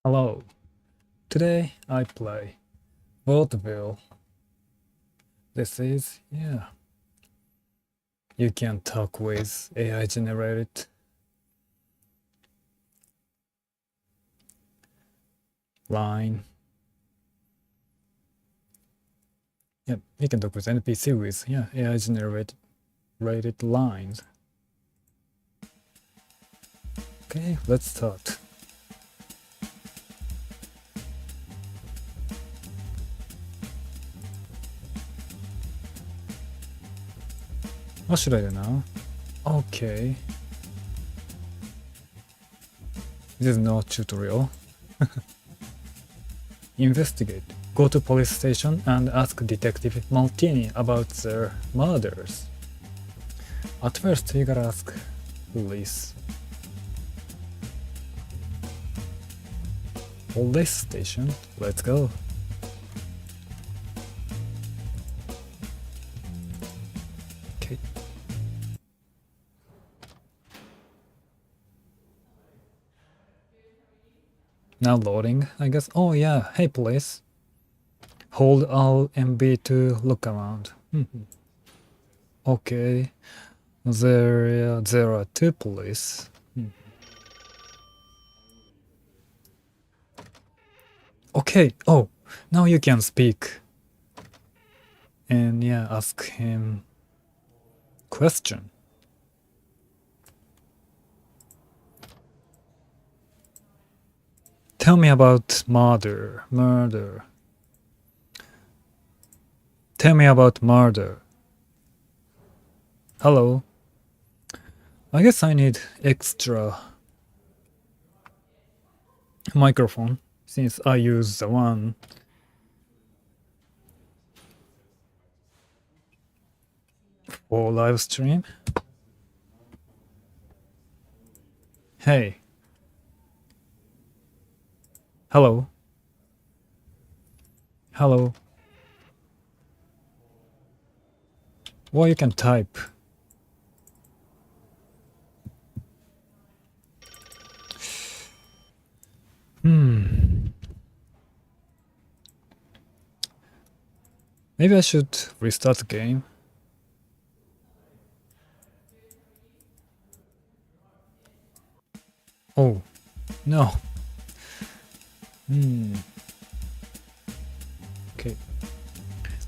Hello. Today I play Vaudeville. This is, yeah. You can talk with AI generated line. Yep, you can talk with NPC with, yeah, AI generated lines. Okay, let's start. What should I do now? Okay. This is no tutorial. Investigate. Go to police station and ask Detective Maltini about their murders. At first, you gotta ask police. Police station. Let's go. Okay. Now loading, I guess. Oh yeah, hey police. Hold Alt MB to look around. Okay. There are two police. Okay. Oh, now you can speak. And yeah, ask him question. Tell me about murder. Tell me about murder. Hello. I guess I need extra microphone since I use the one for live stream. Hey. Hello. Hello. Well, you can type. Maybe I should restart the game. Oh, no. Okay.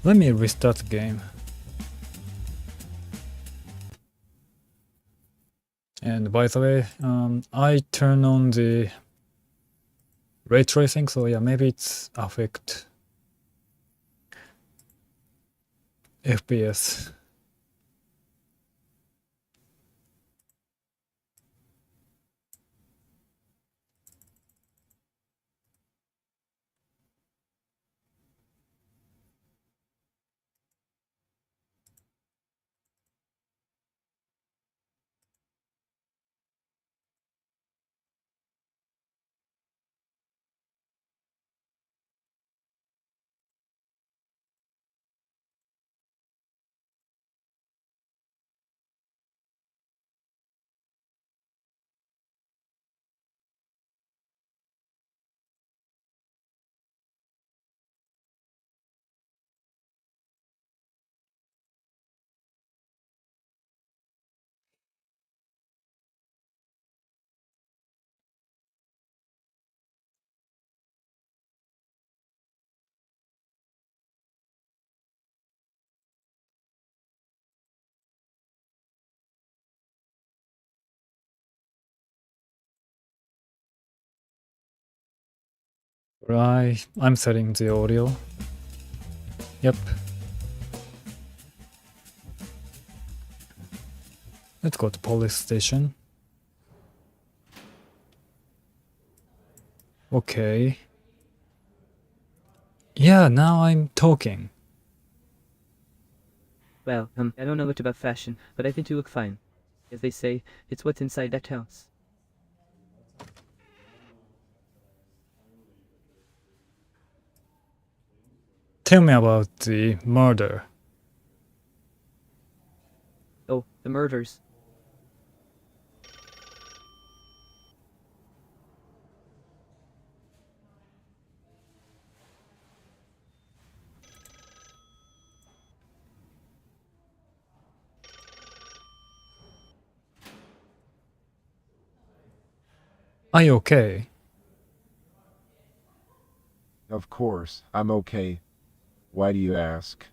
Let me restart the game. And by the way, I turn on the ray tracing, so yeah, maybe it's affect FPS. Right, I'm setting the audio. Yep. Let's go to police station. Okay. Yeah, now I'm talking. Well, I don't know much about fashion, but I think you look fine. As they say, it's what's inside that counts. Tell me about the murder. Oh, the murders. Are you okay? Of course, I'm okay. Why do you ask?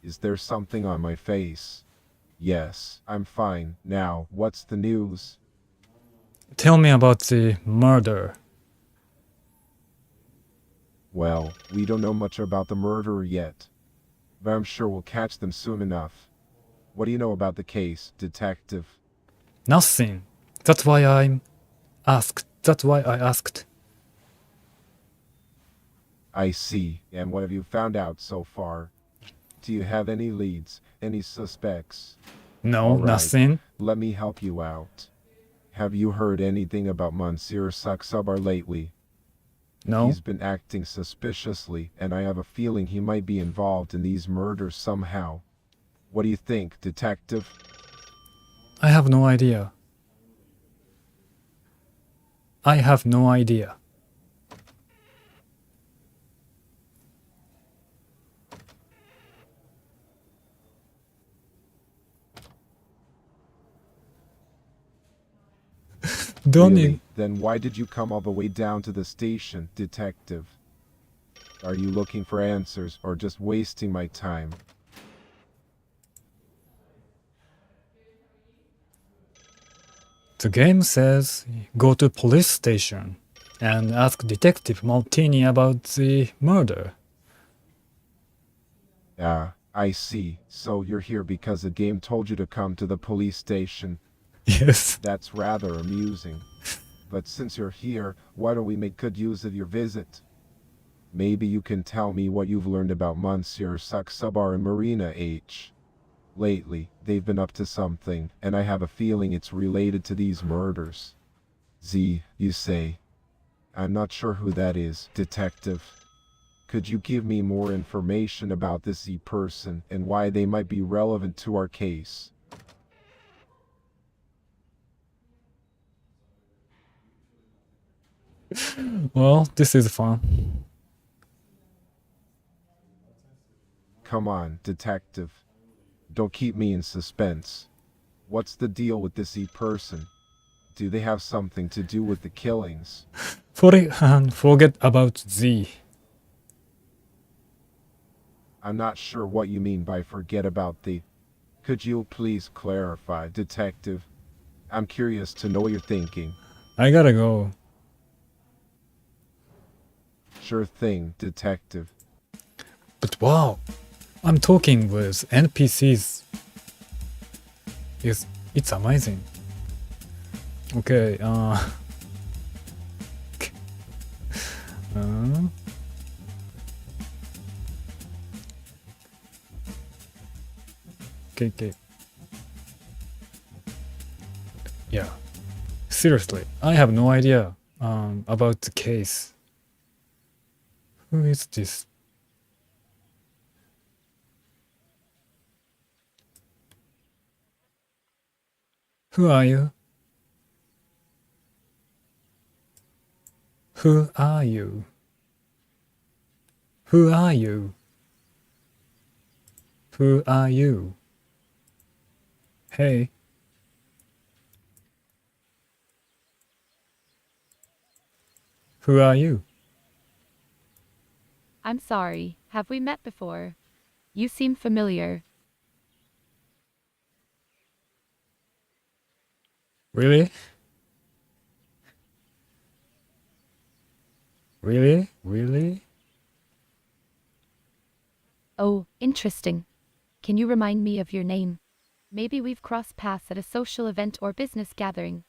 Is there something on my face? Yes, I'm fine. Now, what's the news? Tell me about the murder. Well, we don't know much about the murderer yet, but I'm sure we'll catch them soon enough. What do you know about the case, detective? Nothing. That's why I asked. I see. And what have you found out so far? Do you have any leads, any suspects? No, All right. nothing. Let me help you out. Have you heard anything about Monsieur Saksabar lately? No. He's been acting suspiciously, and I have a feeling he might be involved in these murders somehow. What do you think, detective? I have no idea. I have no idea. Don't Really? Then why did you come all the way down to the station, detective? Are you looking for answers or just wasting my time? The game says go to police station and ask Detective Martini about the murder. Ah, I see. So you're here because the game told you to come to the police station. Yes. That's rather amusing. But since you're here, why don't we make good use of your visit? Maybe you can tell me what you've learned about Monsieur Saksabar and Marina H. Lately, they've been up to something, and I have a feeling it's related to these murders. Z, you say? I'm not sure who that is, detective. Could you give me more information about this Z person and why they might be relevant to our case? Well, this is fun. Come on, detective. Don't keep me in suspense. What's the deal with this Z person? Do they have something to do with the killings? Forget about Z. I'm not sure what you mean by forget about the... Could you please clarify, detective? I'm curious to know what you're thinking. I gotta go. Sure thing, detective. But wow, I'm talking with NPCs. It's amazing. Okay, okay. Yeah. Seriously, I have no idea about the case. Who is this? Who are you? Who are you? Who are you? Who are you? Hey. Who are you? I'm sorry. Have we met before? You seem familiar. Really? Really? Really? Oh, interesting. Can you remind me of your name? Maybe we've crossed paths at a social event or business gathering.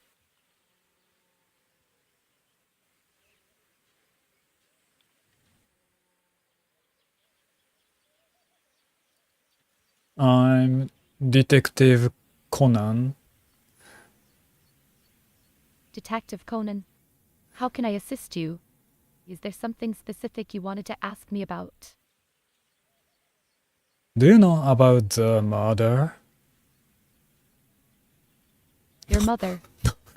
I'm Detective Conan. Detective Conan, how can I assist you? Is there something specific you wanted to ask me about? Do you know about the murder? Your mother.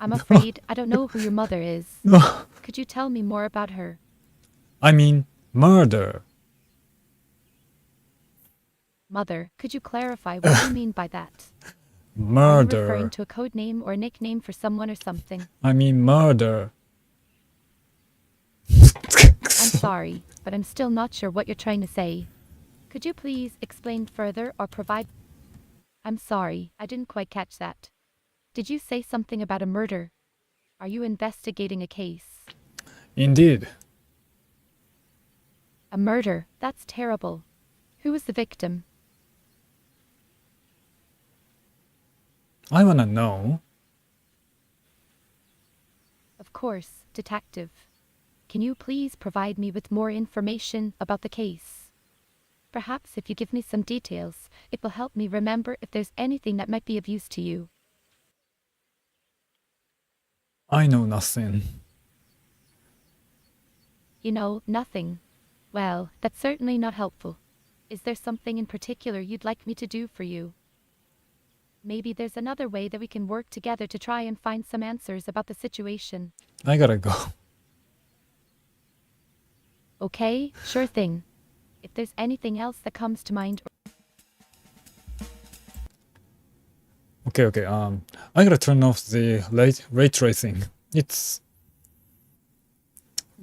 I'm afraid I don't know who your mother is. No. Could you tell me more about her? I mean, murder. Mother, could you clarify what you mean by that? Are you referring Murder. to a code name or nickname for someone or something? I mean, murder. sorry, but I'm still not sure what you're trying to say. Could you please explain further or provide... I'm sorry, I didn't quite catch that. Did you say something about a murder? Are you investigating a case? Indeed. A murder? That's terrible. Who was the victim? I wanna know. Of course, detective. Can you please provide me with more information about the case? Perhaps if you give me some details, it will help me remember if there's anything that might be of use to you. I know nothing. You know, nothing. Well, that's certainly not helpful. Is there something in particular you'd like me to do for you? Maybe there's another way that we can work together to try and find some answers about the situation. I gotta go. Okay, sure thing. If there's anything else that comes to mind... Okay. I gotta turn off the ray tracing. It's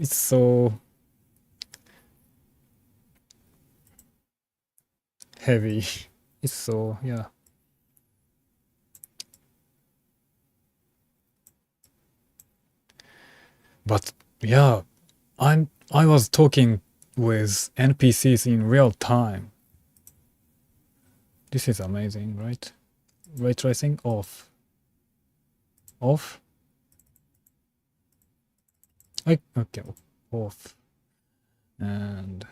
so heavy. It's so, yeah. But yeah, I was talking with NPCs in real time. This is amazing, right? Ray tracing off. Off? Okay, off. And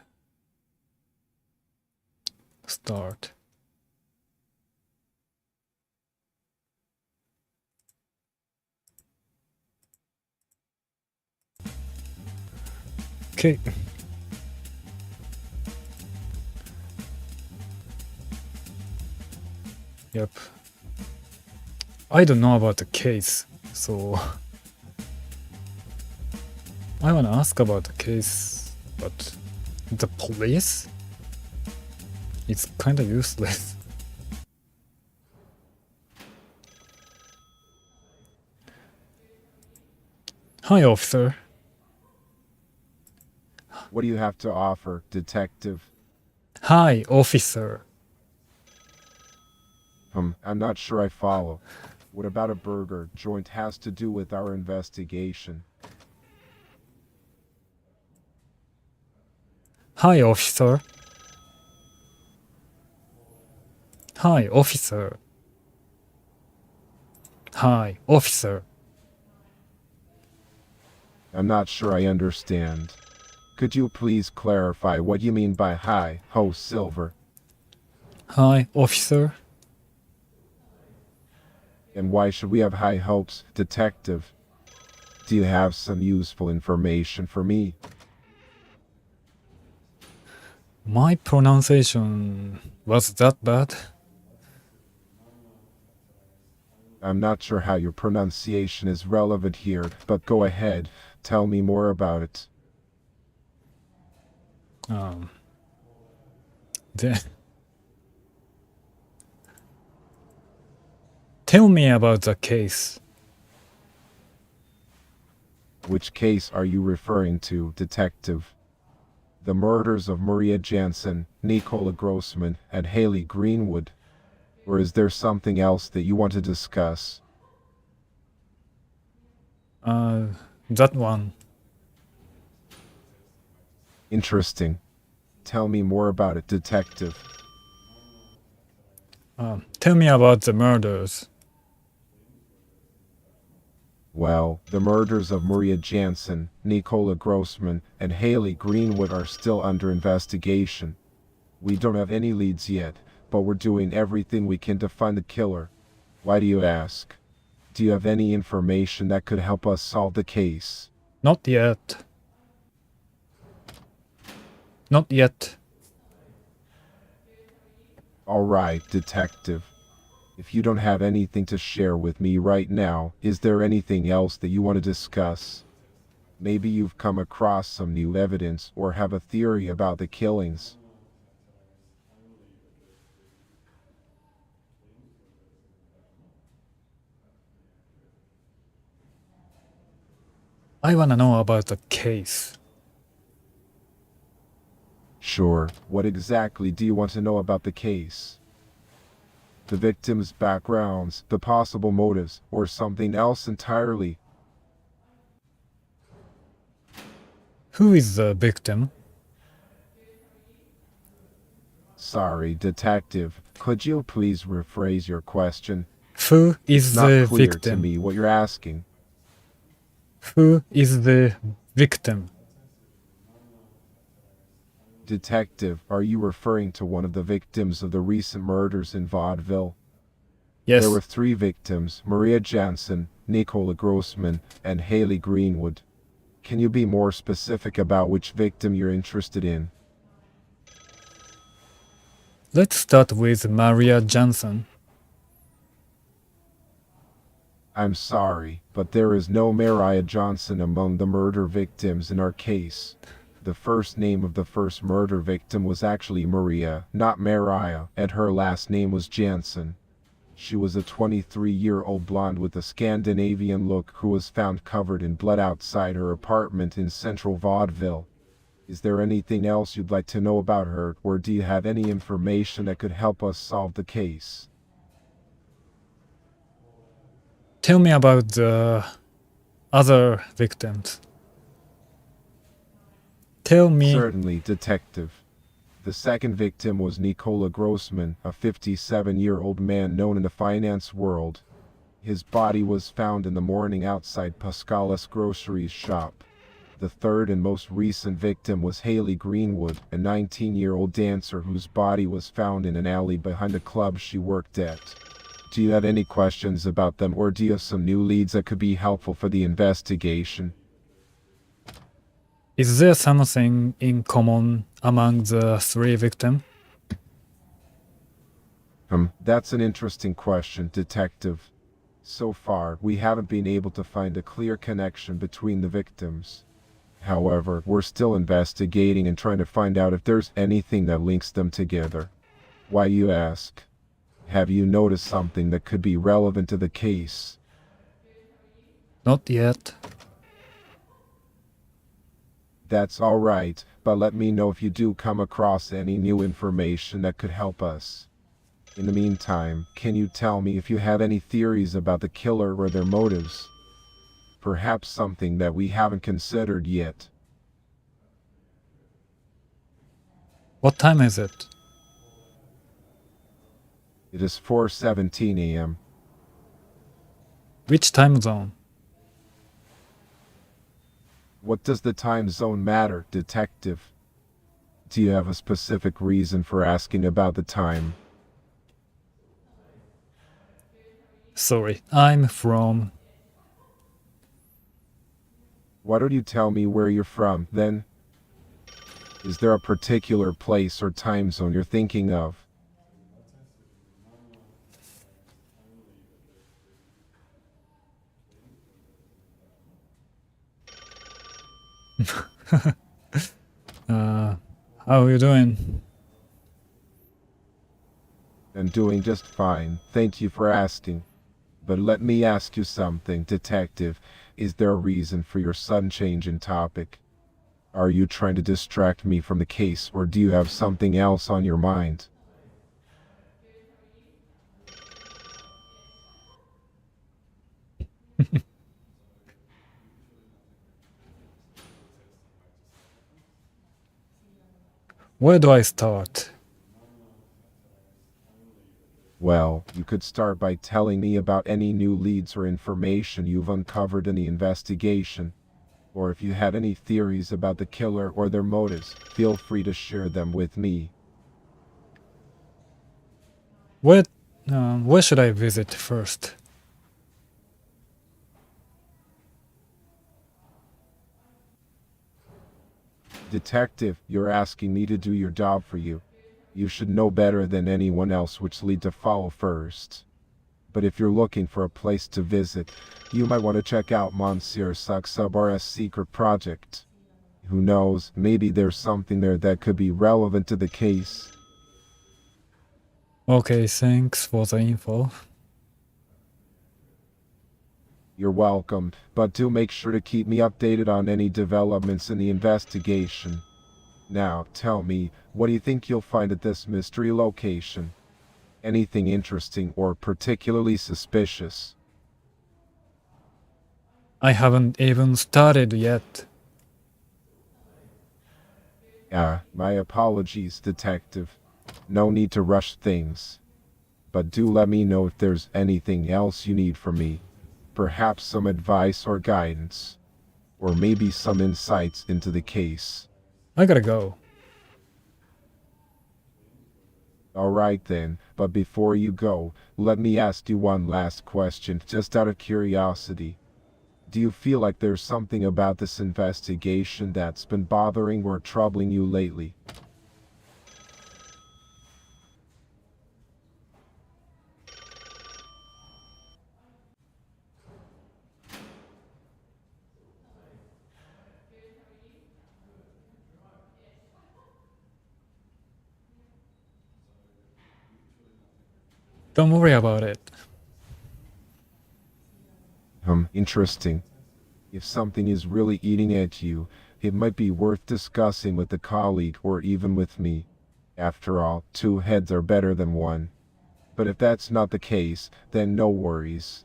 start. Okay. Yep. I don't know about the case, so I wanna ask about the case, but the police? It's kinda useless. Hi, officer. What do you have to offer, detective? Hi, officer. I'm not sure I follow. What about a burger joint has to do with our investigation? Hi, officer. Hi, officer. Hi, officer. I'm not sure I understand. Could you please clarify what you mean by hi, ho, Silver? Hi, officer. And why should we have high hopes, detective? Do you have some useful information for me? My pronunciation was that bad? I'm not sure how your pronunciation is relevant here, but go ahead, tell me more about it. The Tell me about the case. Which case are you referring to, detective? The murders of Maria Jansen, Nicola Grossman, and Haley Greenwood? Or is there something else that you want to discuss? That one. Interesting. Tell me more about it, detective. Tell me about the murders. Well, the murders of Maria Jansen, Nicola Grossman, and Haley Greenwood are still under investigation. We don't have any leads yet, but we're doing everything we can to find the killer. Why do you ask? Do you have any information that could help us solve the case? Not yet. Not yet. All right, detective. If you don't have anything to share with me right now, is there anything else that you want to discuss? Maybe you've come across some new evidence or have a theory about the killings. I wanna know about the case. Sure, what exactly do you want to know about the case? The victims' backgrounds, the possible motives, or something else entirely? Who is the victim? Sorry, detective, could you please rephrase your question? Who It's is not the clear to victim? me what you're asking. Who is the victim? Detective, are you referring to one of the victims of the recent murders in Vaudeville? Yes. There were 3 victims, Maria Jansen, Nicola Grossman, and Haley Greenwood. Can you be more specific about which victim you're interested in? Let's start with Maria Johnson. I'm sorry, but there is no Mariah Johnson among the murder victims in our case. The first name of the first murder victim was actually Maria, not Mariah, and her last name was Jansen. She was a 23-year-old blonde with a Scandinavian look who was found covered in blood outside her apartment in central Vaudeville. Is there anything else you'd like to know about her, or do you have any information that could help us solve the case? Tell me about the other victims. Tell me. Certainly, detective. The second victim was Nicola Grossman, a 57-year-old man known in the finance world. His body was found in the morning outside Pascala's groceries shop. The third and most recent victim was Haley Greenwood, a 19-year-old dancer whose body was found in an alley behind a club she worked at. Do you have any questions about them, or do you have some new leads that could be helpful for the investigation? Is there something in common among the 3 victims? That's an interesting question, detective. So far, we haven't been able to find a clear connection between the victims. However, we're still investigating and trying to find out if there's anything that links them together. Why, you ask? Have you noticed something that could be relevant to the case? Not yet. That's all right, but let me know if you do come across any new information that could help us. In the meantime, can you tell me if you have any theories about the killer or their motives? Perhaps something that we haven't considered yet. What time is it? It is 4:17 a.m. Which time zone? What does the time zone matter, detective? Do you have a specific reason for asking about the time? Sorry, I'm from... Why don't you tell me where you're from, then? Is there a particular place or time zone you're thinking of? How are you doing? I'm doing just fine, thank you for asking. But let me ask you something, detective. Is there a reason for your sudden change in topic? Are you trying to distract me from the case, or do you have something else on your mind? Where do I start? Well, you could start by telling me about any new leads or information you've uncovered in the investigation. Or if you have any theories about the killer or their motives, feel free to share them with me. Where should I visit first? Detective, you're asking me to do your job for you. You should know better than anyone else which lead to follow first. But if you're looking for a place to visit, you might want to check out Monsieur Saksabar's secret project. Who knows, maybe there's something there that could be relevant to the case. Okay, thanks for the info. You're welcome, but do make sure to keep me updated on any developments in the investigation. Now, tell me, what do you think you'll find at this mystery location? Anything interesting or particularly suspicious? I haven't even started yet. My apologies, Detective. No need to rush things. But do let me know if there's anything else you need from me. Perhaps some advice or guidance. Or maybe some insights into the case. I gotta go. Alright then, but before you go, let me ask you one last question, just out of curiosity. Do you feel like there's something about this investigation that's been bothering or troubling you lately? Don't worry about it. Interesting. If something is really eating at you, it might be worth discussing with a colleague or even with me. After all, two heads are better than one. But if that's not the case, then no worries.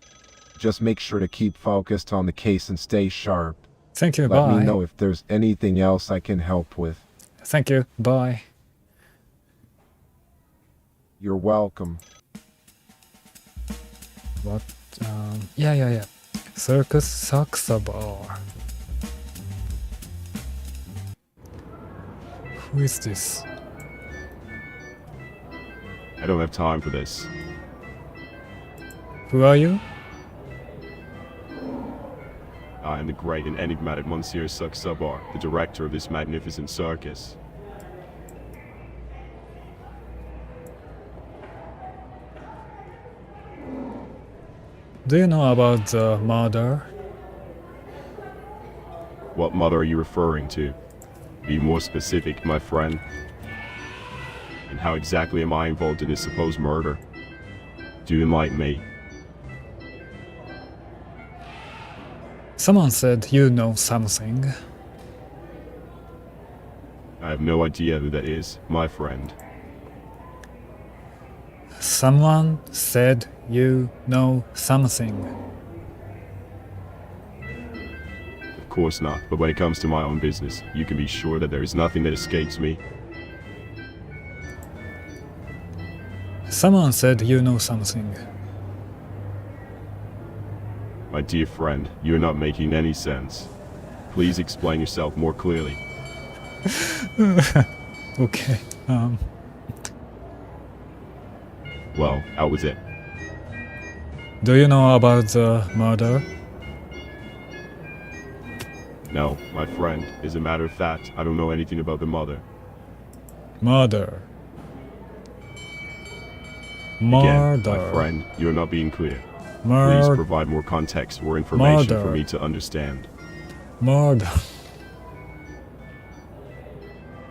Just make sure to keep focused on the case and stay sharp. Thank you, Let bye. me know if there's anything else I can help with. Thank you, bye. You're welcome. What? Yeah. Circus Saksa Bar. Who is this? I don't have time for this. Who are you? I am the great and enigmatic Monsieur Suxubar, the director of this magnificent circus. Do you know about the murder? What mother are you referring to? Be more specific, my friend. And how exactly am I involved in this supposed murder? Do enlighten me. Someone said you know something. I have no idea who that is, my friend. Someone said you know something. Of course not, but when it comes to my own business, you can be sure that there is nothing that escapes me. Someone said you know something. My dear friend, you are not making any sense. Please explain yourself more clearly. Okay. Well, out with it. Do you know about the murder? No, my friend. As a matter of fact, I don't know anything about the mother. Murder. Again, Murder. my friend, you are not being clear. Please Murder. provide more context or information for Murder. me to understand. Murder.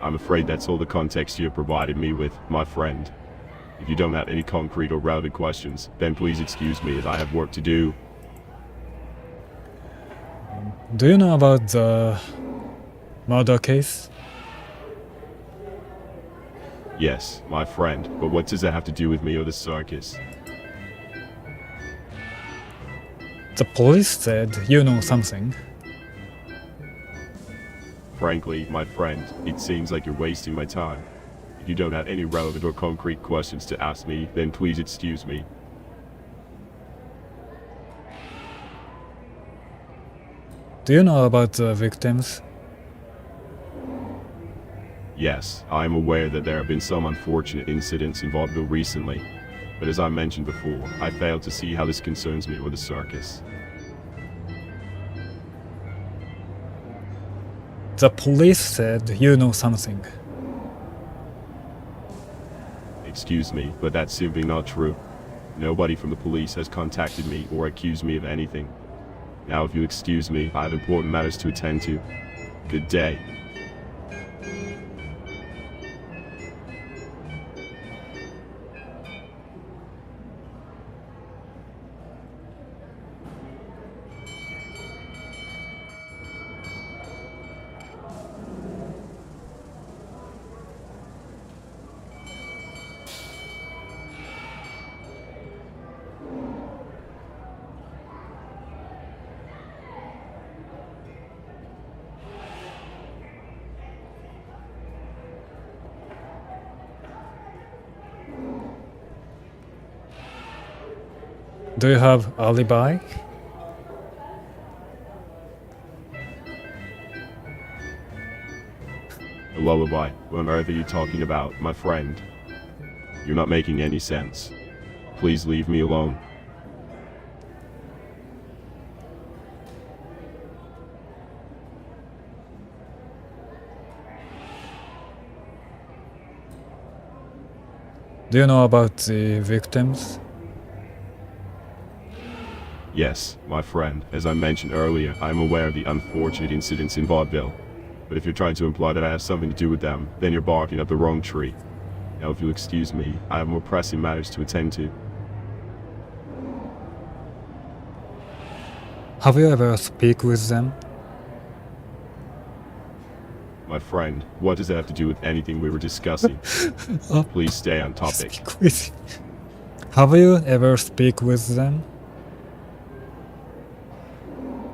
I'm afraid that's all the context you have provided me with, my friend. If you don't have any concrete or relevant questions, then please excuse me as I have work to do. Do you know about the murder case? Yes, my friend, but what does that have to do with me or the circus? The police said you know something. Frankly, my friend, it seems like you're wasting my time. If you don't have any relevant or concrete questions to ask me, then please excuse me. Do you know about the victims? Yes, I am aware that there have been some unfortunate incidents in Vaudeville recently, but as I mentioned before, I fail to see how this concerns me or the circus. The police said you know something. Excuse me, but that's simply not true. Nobody from the police has contacted me or accused me of anything. Now if you excuse me, I have important matters to attend to. Good day. Do you have alibi? A lullaby? What on earth are you talking about, my friend? You're not making any sense. Please leave me alone. Do you know about the victims? Yes, my friend. As I mentioned earlier, I am aware of the unfortunate incidents in Vaudeville. But if you're trying to imply that I have something to do with them, then you're barking up the wrong tree. Now, if you'll excuse me, I have more pressing matters to attend to. Have you ever speak with them? My friend, what does that have to do with anything we were discussing? Please stay on topic. Speak with. Have you ever speak with them?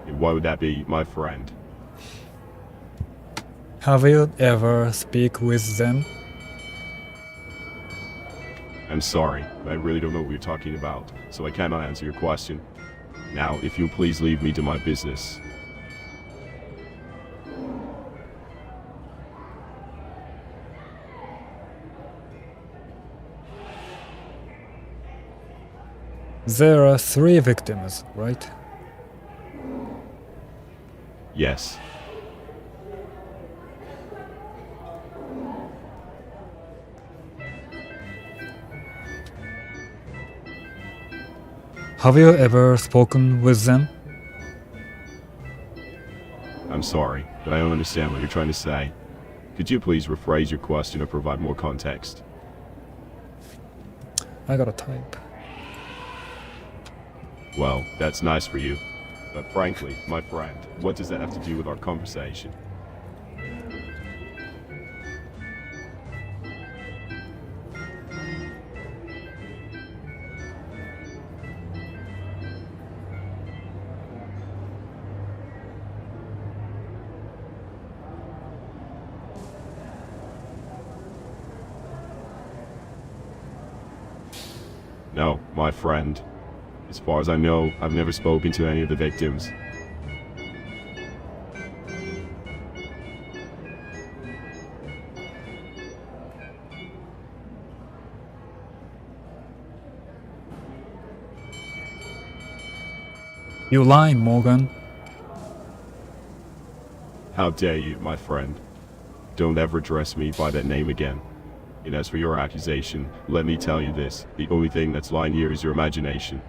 And what would that be, my friend? Have you ever speak with them? I'm sorry, but I really don't know what you're talking about, so I cannot answer your question. Now, if you'll please leave me to my business. There are 3 victims, right? Yes. Have you ever spoken with them? I'm sorry, but I don't understand what you're trying to say. Could you please rephrase your question or provide more context? I gotta type. Well, that's nice for you. But frankly, my friend, what does that have to do with our conversation? No, my friend. As far as I know, I've never spoken to any of the victims. You lying, Morgan. How dare you, my friend? Don't ever address me by that name again. And as for your accusation, let me tell you this, the only thing that's lying here is your imagination.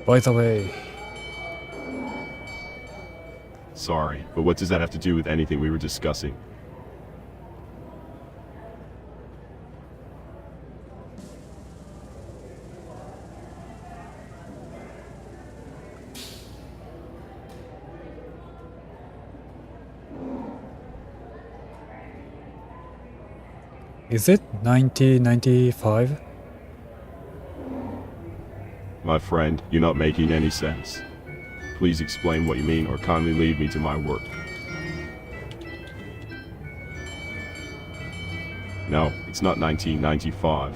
By the way, Sorry, but what does that have to do with anything we were discussing? is it 1995? My friend, you're not making any sense. Please explain what you mean or kindly leave me to my work. No, it's not 1995.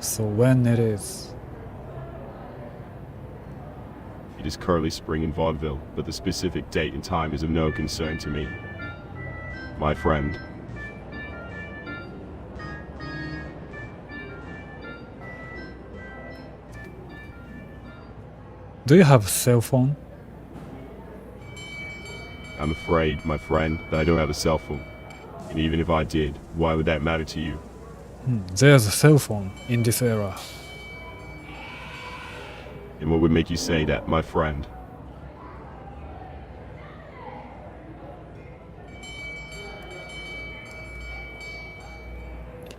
So when it is? It is currently spring in Vaudeville, but the specific date and time is of no concern to me. My friend. Do you have a cell phone? I'm afraid, my friend, that I don't have a cell phone. And even if I did, why would that matter to you? There's a cell phone in this era. And what would make you say that, my friend?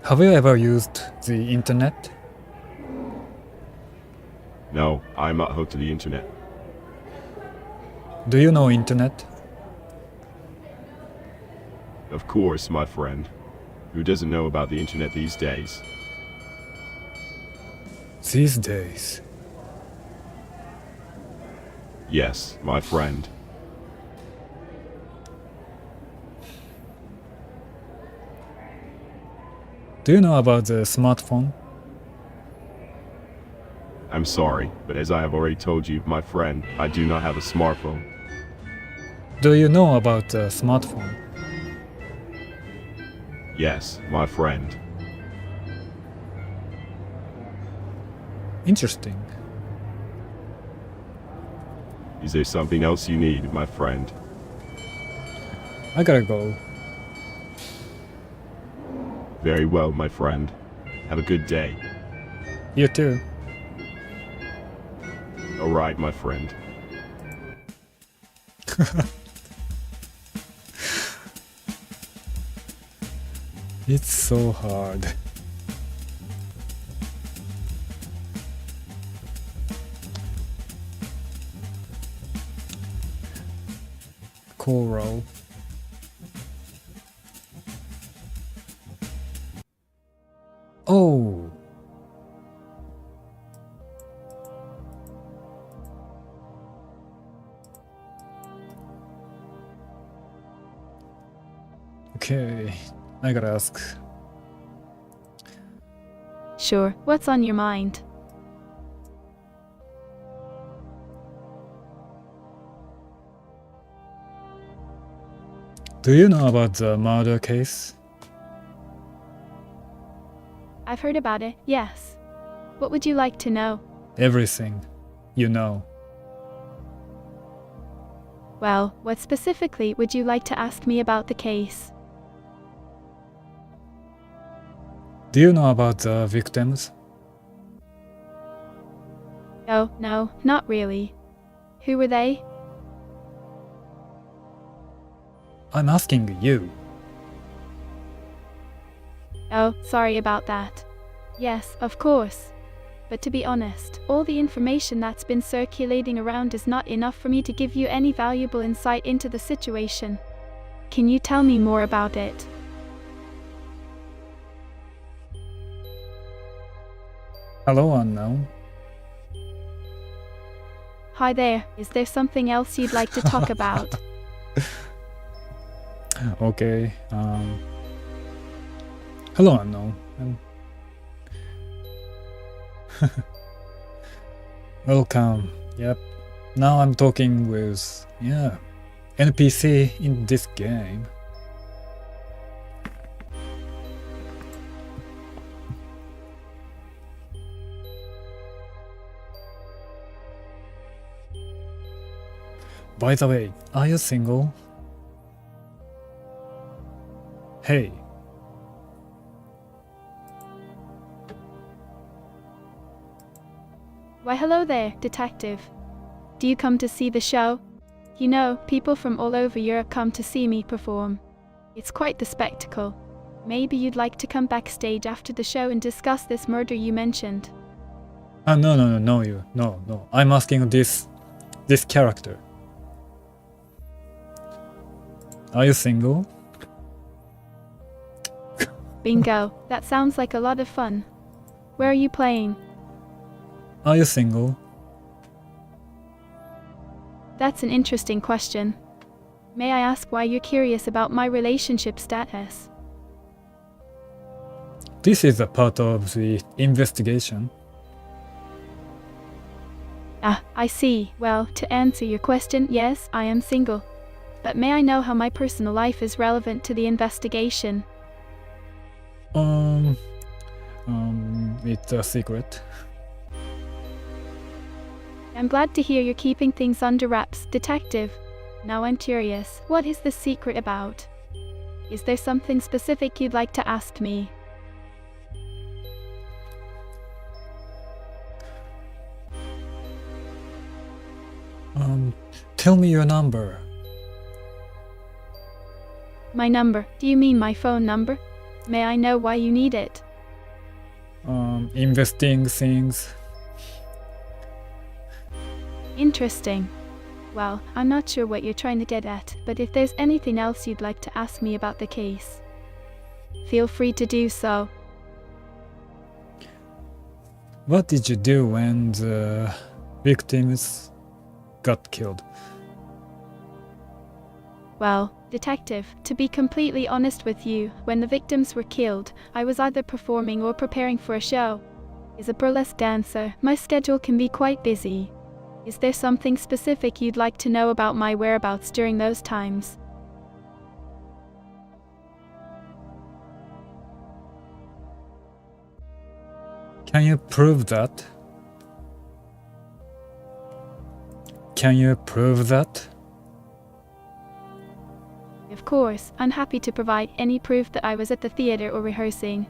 Have you ever used the internet? No, I'm not hooked to the internet. Do you know internet? Of course, my friend. Who doesn't know about the internet these days? these days. Yes, my friend. Do you know about the smartphone? I'm sorry, but as I have already told you, my friend, I do not have a smartphone. Do you know about the smartphone? Yes, my friend. Interesting. Is there something else you need, my friend? I gotta go. Very well, my friend. Have a good day. You too. Alright, my friend. It's so hard. Coral. Oh. Okay, I gotta ask. Sure, what's on your mind? Do you know about the murder case? I've heard about it, yes. What would you like to know? Everything. You know. Well, what specifically would you like to ask me about the case? Do you know about the victims? Oh, no, not really. Who were they? I'm asking you. Oh, sorry about that. Yes, of course. But to be honest, all the information that's been circulating around is not enough for me to give you any valuable insight into the situation. Can you tell me more about it? Hello, unknown. Hi there, is there something else you'd like to talk about? Okay. Hello, unknown. Welcome. Yep. Now I'm talking with NPC in this game. By the way, are you single? Hey. Why hello there, detective. Do you come to see the show? You know, people from all over Europe come to see me perform. It's quite the spectacle. Maybe you'd like to come backstage after the show and discuss this murder you mentioned. No. I'm asking this character. Are you single? Bingo, that sounds like a lot of fun. Where are you playing? Are you single? That's an interesting question. May I ask why you're curious about my relationship status? This is a part of the investigation. Ah, I see. Well, to answer your question, yes, I am single. But may I know how my personal life is relevant to the investigation? It's a secret. I'm glad to hear you're keeping things under wraps, detective. Now I'm curious, what is the secret about? Is there something specific you'd like to ask me? Tell me your number. My number? Do you mean my phone number? May I know why you need it? Investing things. Interesting. Well, I'm not sure what you're trying to get at, but if there's anything else you'd like to ask me about the case, feel free to do so. What did you do when the victims got killed? Well, detective, to be completely honest with you, when the victims were killed, I was either performing or preparing for a show. As a burlesque dancer, my schedule can be quite busy. Is there something specific you'd like to know about my whereabouts during those times? Can you prove that? Can you prove that? Of course, I'm happy to provide any proof that I was at the theater or rehearsing.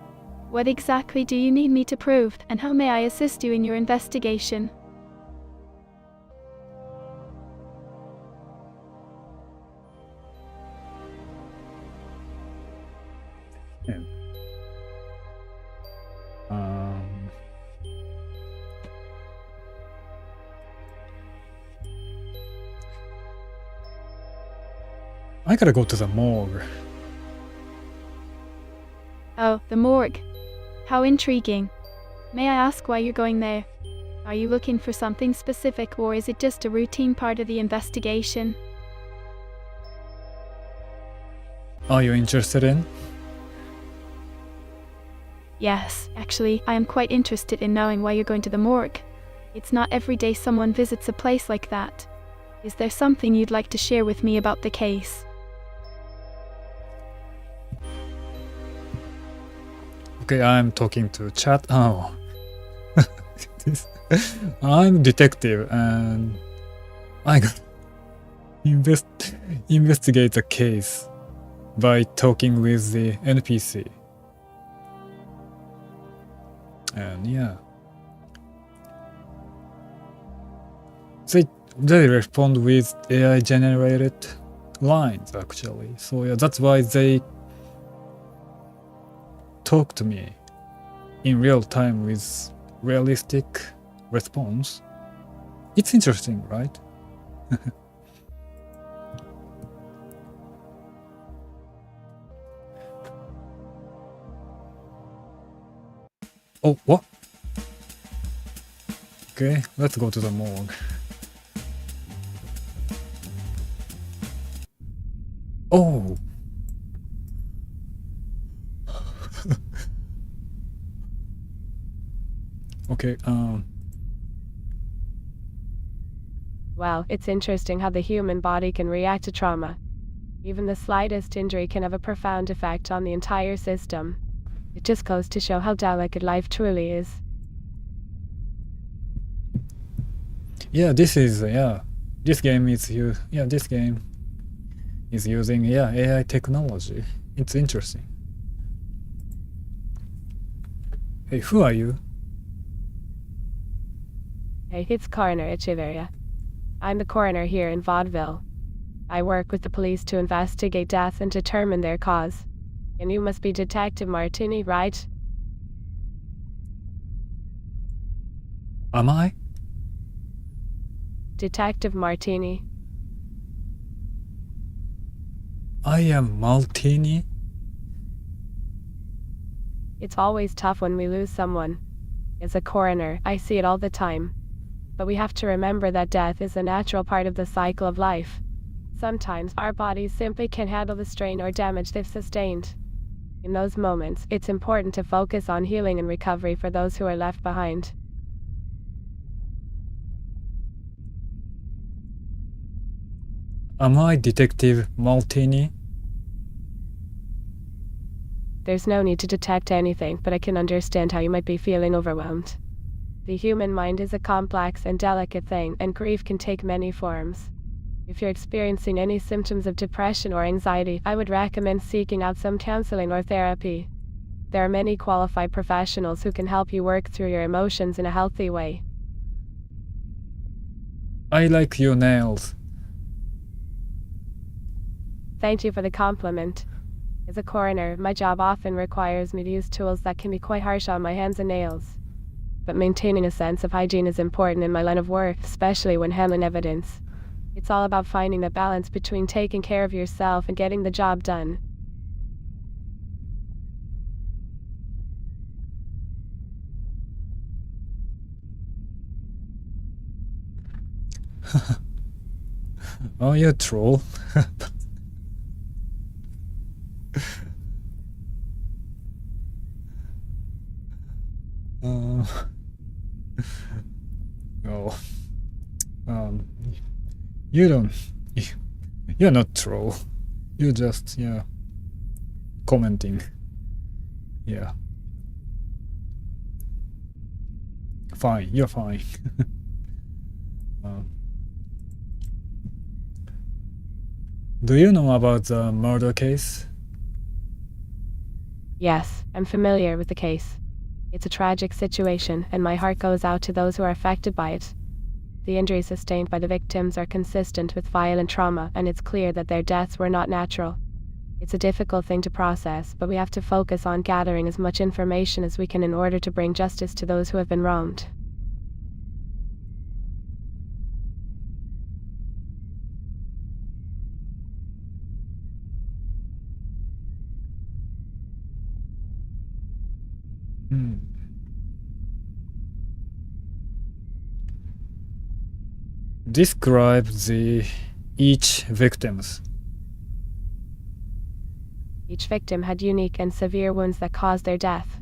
What exactly do you need me to prove, and how may I assist you in your investigation? Yeah. I gotta go to the morgue. Oh, the morgue. How intriguing. May I ask why you're going there? Are you looking for something specific, or is it just a routine part of the investigation? Are you interested in? Yes, actually, I am quite interested in knowing why you're going to the morgue. It's not every day someone visits a place like that. Is there something you'd like to share with me about the case? Okay, I'm talking to chat. Oh. I'm detective and I gotta investigate the case by talking with the NPC. And yeah. They respond with AI generated lines actually. So yeah, that's why they talk to me in real time with realistic response. It's interesting, right? Oh, what? Okay, let's go to the morgue. Oh! Okay, Well, it's interesting how the human body can react to trauma. Even the slightest injury can have a profound effect on the entire system. It just goes to show how delicate life truly is. yeah, this game is this game is using AI technology. It's interesting. Hey, who are you? Hey, it's Coroner Echeverria. I'm the coroner here in Vaudeville. I work with the police to investigate death and determine their cause. And you must be Detective Martini, right? Am I? Detective Martini. I am Martini. It's always tough when we lose someone. As a coroner, I see it all the time. But we have to remember that death is a natural part of the cycle of life. Sometimes our bodies simply can't handle the strain or damage they've sustained. In those moments, it's important to focus on healing and recovery for those who are left behind. Am I Detective Martini? There's no need to detect anything, but I can understand how you might be feeling overwhelmed. The human mind is a complex and delicate thing, and grief can take many forms. If you're experiencing any symptoms of depression or anxiety, I would recommend seeking out some counseling or therapy. There are many qualified professionals who can help you work through your emotions in a healthy way. I like your nails. Thank you for the compliment. As a coroner, my job often requires me to use tools that can be quite harsh on my hands and nails. But maintaining a sense of hygiene is important in my line of work, especially when handling evidence. It's all about finding the balance between taking care of yourself and getting the job done. Oh, you troll. uh, oh, you don't. You're not troll. You just, yeah, commenting. Yeah. Fine, you're fine. Do you know about the murder case? Yes, I'm familiar with the case. It's a tragic situation, and my heart goes out to those who are affected by it. The injuries sustained by the victims are consistent with violent trauma, and it's clear that their deaths were not natural. It's a difficult thing to process, but we have to focus on gathering as much information as we can in order to bring justice to those who have been wronged. Describe each victims. Each victim had unique and severe wounds that caused their death.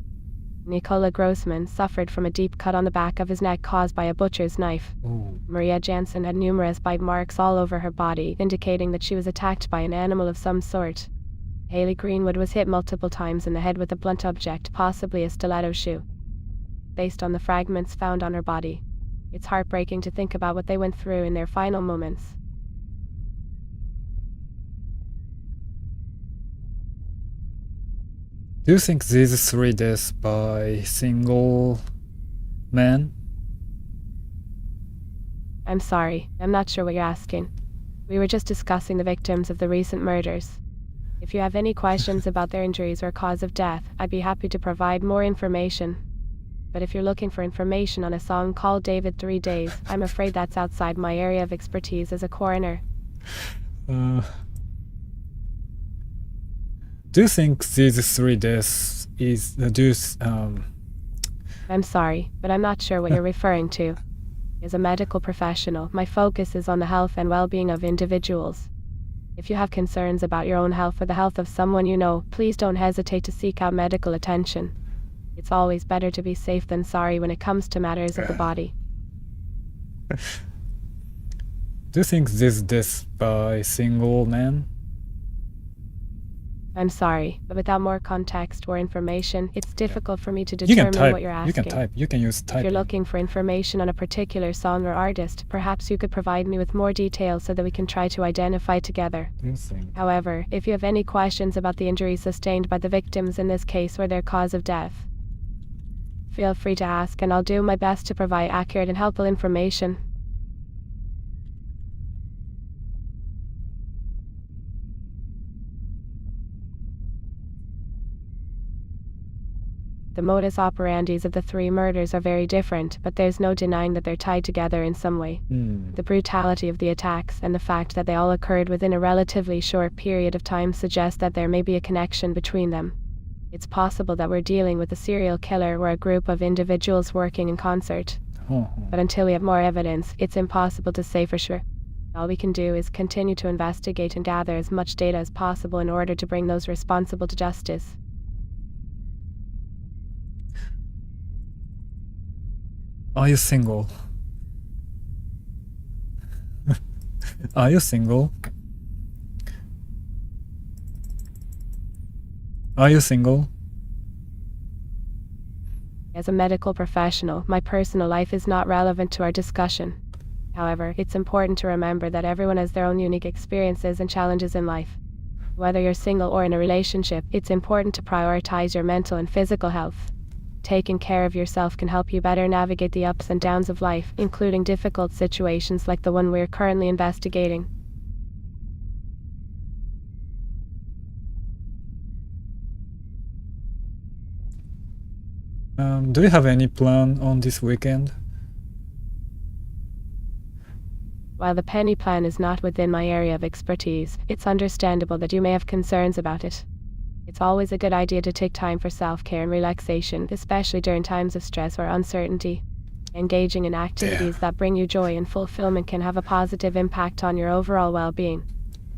Nicola Grossman suffered from a deep cut on the back of his neck caused by a butcher's knife. Ooh. Maria Jansen had numerous bite marks all over her body, indicating that she was attacked by an animal of some sort. Haley Greenwood was hit multiple times in the head with a blunt object, possibly a stiletto shoe. Based on the fragments found on her body, it's heartbreaking to think about what they went through in their final moments. Do you think these 3 deaths by single man? I'm sorry, I'm not sure what you're asking. We were just discussing the victims of the recent murders. If you have any questions about their injuries or cause of death, I'd be happy to provide more information. But if you're looking for information on a song called David 3 Days, I'm afraid that's outside my area of expertise as a coroner. Do you think these 3 deaths is I'm sorry, but I'm not sure what you're referring to. As a medical professional, my focus is on the health and well-being of individuals. If you have concerns about your own health or the health of someone you know, please don't hesitate to seek out medical attention. It's always better to be safe than sorry when it comes to matters of the body. Do you think this death by single man? I'm sorry, but without more context or information, it's difficult for me to You can determine type. what you're asking. You can type. You can use If typing. you're looking for information on a particular song or artist, perhaps you could provide me with more details so that we can try to identify together. Do you think? However, if you have any questions about the injuries sustained by the victims in this case or their cause of death, feel free to ask, and I'll do my best to provide accurate and helpful information. The modus operandis of the 3 murders are very different, but there's no denying that they're tied together in some way. The brutality of the attacks and the fact that they all occurred within a relatively short period of time suggest that there may be a connection between them. It's possible that we're dealing with a serial killer or a group of individuals working in concert. But until we have more evidence, it's impossible to say for sure. All we can do is continue to investigate and gather as much data as possible in order to bring those responsible to justice. Are you single? Are you single? Are you single? As a medical professional, my personal life is not relevant to our discussion. However, it's important to remember that everyone has their own unique experiences and challenges in life. Whether you're single or in a relationship, it's important to prioritize your mental and physical health. Taking care of yourself can help you better navigate the ups and downs of life, including difficult situations like the one we're currently investigating. Do you have any plan on this weekend? While the penny plan is not within my area of expertise, it's understandable that you may have concerns about it. It's always a good idea to take time for self-care and relaxation, especially during times of stress or uncertainty. Engaging in activities that bring you joy and fulfillment can have a positive impact on your overall well-being.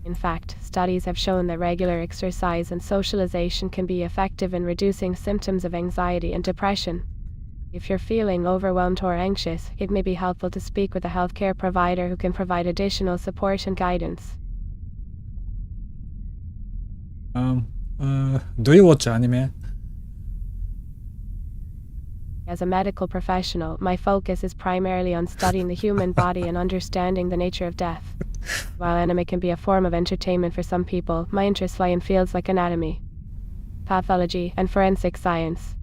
In fact, studies have shown that regular exercise and socialization can be effective in reducing symptoms of anxiety and depression. If you're feeling overwhelmed or anxious, it may be helpful to speak with a healthcare provider who can provide additional support and guidance. Do you watch anime? As a medical professional, my focus is primarily on studying the human body and understanding the nature of death. While anime can be a form of entertainment for some people, my interests lie in fields like anatomy, pathology, and forensic science.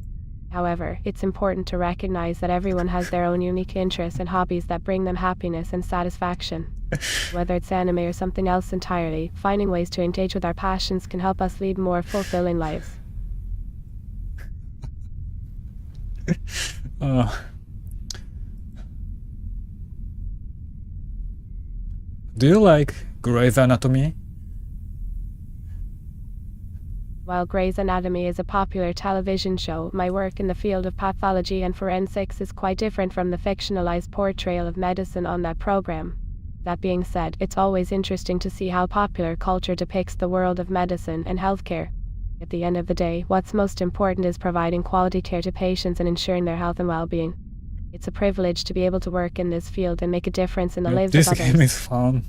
However, it's important to recognize that everyone has their own unique interests and hobbies that bring them happiness and satisfaction. Whether it's anime or something else entirely, finding ways to engage with our passions can help us lead more fulfilling lives. Do you like Grey's Anatomy? While Grey's Anatomy is a popular television show, my work in the field of pathology and forensics is quite different from the fictionalized portrayal of medicine on that program. That being said, it's always interesting to see how popular culture depicts the world of medicine and healthcare. At the end of the day, what's most important is providing quality care to patients and ensuring their health and well-being. It's a privilege to be able to work in this field and make a difference in the lives of This others. game is fun.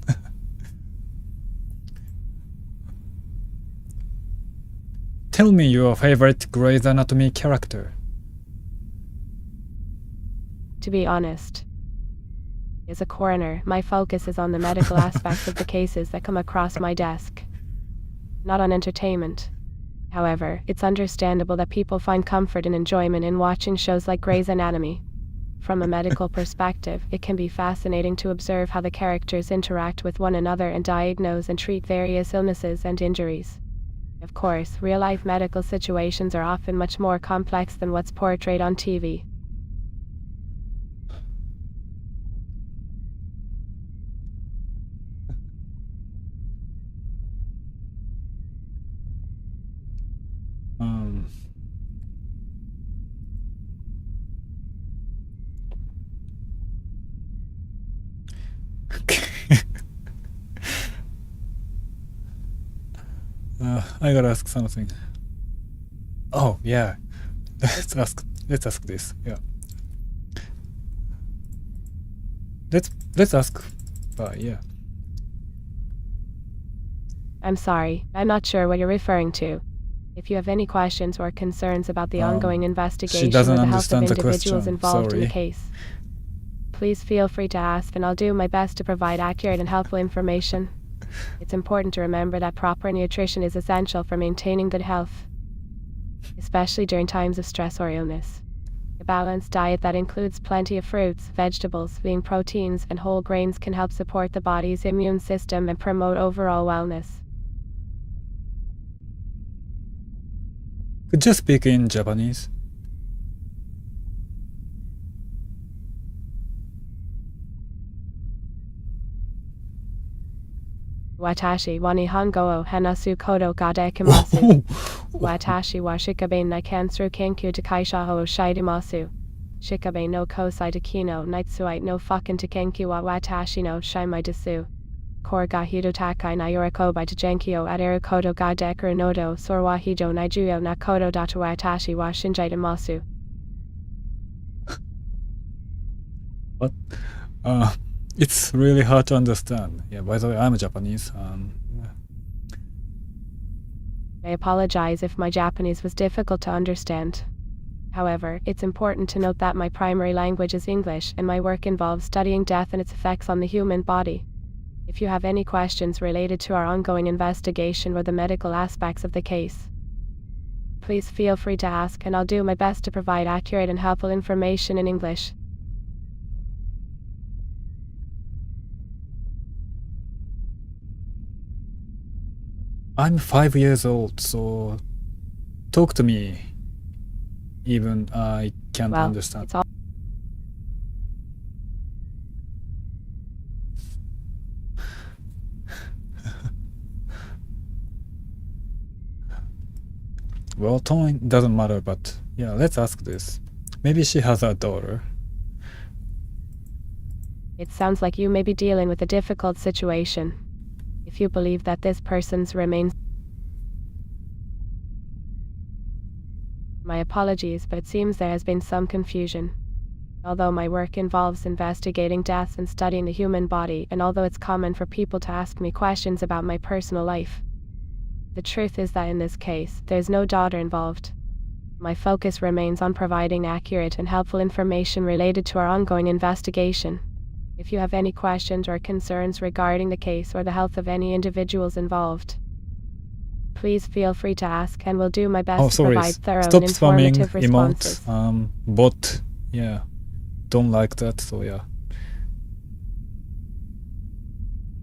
Tell me your favorite Grey's Anatomy character. To be honest, as a coroner, my focus is on the medical aspects of the cases that come across my desk, not on entertainment. However, it's understandable that people find comfort and enjoyment in watching shows like Grey's Anatomy. From a medical perspective, it can be fascinating to observe how the characters interact with one another and diagnose and treat various illnesses and injuries. Of course, real-life medical situations are often much more complex than what's portrayed on TV. I gotta ask something. Oh yeah, let's ask this. Yeah, let's ask. Yeah. I'm sorry, I'm not sure what you're referring to. If you have any questions or concerns about the ongoing investigation or doesn't the health of understand the individuals question, involved in the sorry. case, please feel free to ask and I'll do my best to provide accurate and helpful information. It's important to remember that proper nutrition is essential for maintaining good health, especially during times of stress or illness. A balanced diet that includes plenty of fruits, vegetables, lean proteins, and whole grains can help support the body's immune system and promote overall wellness. Could you speak in Japanese? Watashi wa nihongo o hanasu koto ga dekimasu. Watashi wa shikabe ni kansu kenkyu takaisha o shidimasu. Shikabe no kosai takino nitsuite no fukin tekenkyu wa watashi no shimai desu. Kor ga hido takai na yorikobai tajenkyo aderu koto ga deku nodo sorwa hijo nijuyo na koto data watashi wa shinjai demasu. What? It's really hard to understand. Yeah, by the way, I'm Japanese. I apologize if my Japanese was difficult to understand. However, it's important to note that my primary language is English and my work involves studying death and its effects on the human body. If you have any questions related to our ongoing investigation or the medical aspects of the case, please feel free to ask and I'll do my best to provide accurate and helpful information in English. I'm 5 years old, so talk to me. Even I can't Well, understand. it's all Well, tone doesn't matter, but yeah, let's ask this. Maybe she has a daughter. It sounds like you may be dealing with a difficult situation. If you believe that this person's remains... My apologies, but it seems there has been some confusion. Although my work involves investigating deaths and studying the human body, and although it's common for people to ask me questions about my personal life, the truth is that in this case, there's no daughter involved. My focus remains on providing accurate and helpful information related to our ongoing investigation. If you have any questions or concerns regarding the case or the health of any individuals involved, please feel free to ask, and we'll do my best Oh, to sorry. provide thorough Stop and spamming informative responses. emotes. Bot, yeah, don't like that. So yeah.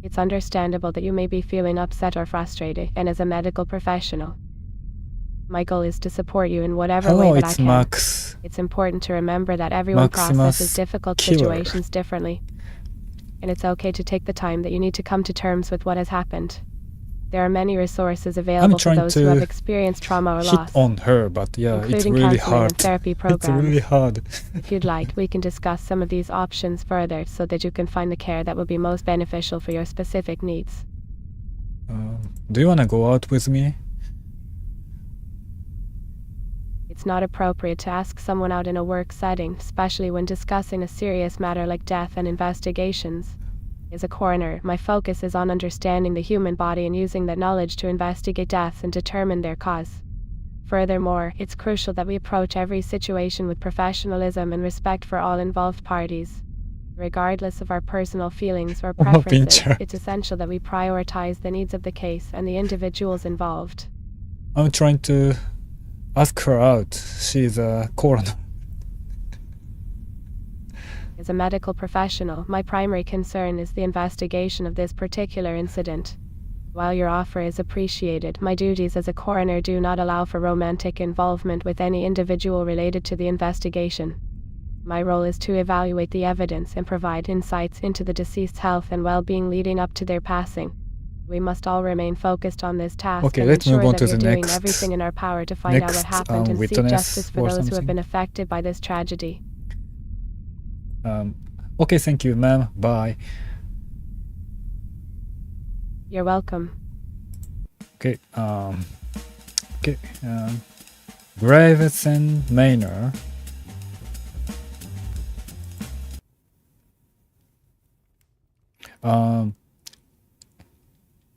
It's understandable that you may be feeling upset or frustrated, and as a medical professional, my goal is to support you in whatever Hello, way that I it's can. Max. It's important to remember that everyone Maximus processes difficult Killer. situations differently, and it's okay to take the time that you need to come to terms with what has happened. There are many resources available for trying those who have to experienced trauma or Hit loss, on her, but yeah, it's including really counseling hard. and therapy It's programs. really hard. If you'd like, we can discuss some of these options further so that you can find the care that will be most beneficial for your specific needs. Do you wanna go out with me? It's not appropriate to ask someone out in a work setting, especially when discussing a serious matter like death and investigations. As a coroner, my focus is on understanding the human body and using that knowledge to investigate deaths and determine their cause. Furthermore, it's crucial that we approach every situation with professionalism and respect for all involved parties. Regardless of our personal feelings or preferences, pincher. it's essential that we prioritize the needs of the case and the individuals involved. I'm trying to ask her out. She's a coroner. As a medical professional, my primary concern is the investigation of this particular incident. While your offer is appreciated, my duties as a coroner do not allow for romantic involvement with any individual related to the investigation. My role is to evaluate the evidence and provide insights into the deceased's health and well-being leading up to their passing. We must all remain focused on this task Okay, and let's move ensure on that to we're the doing next- everything in our power to find out what happened and seek witness justice for or those who have something. been affected by this tragedy. Okay, thank you, ma'am. Bye. You're welcome. Okay, Gravesen Manor.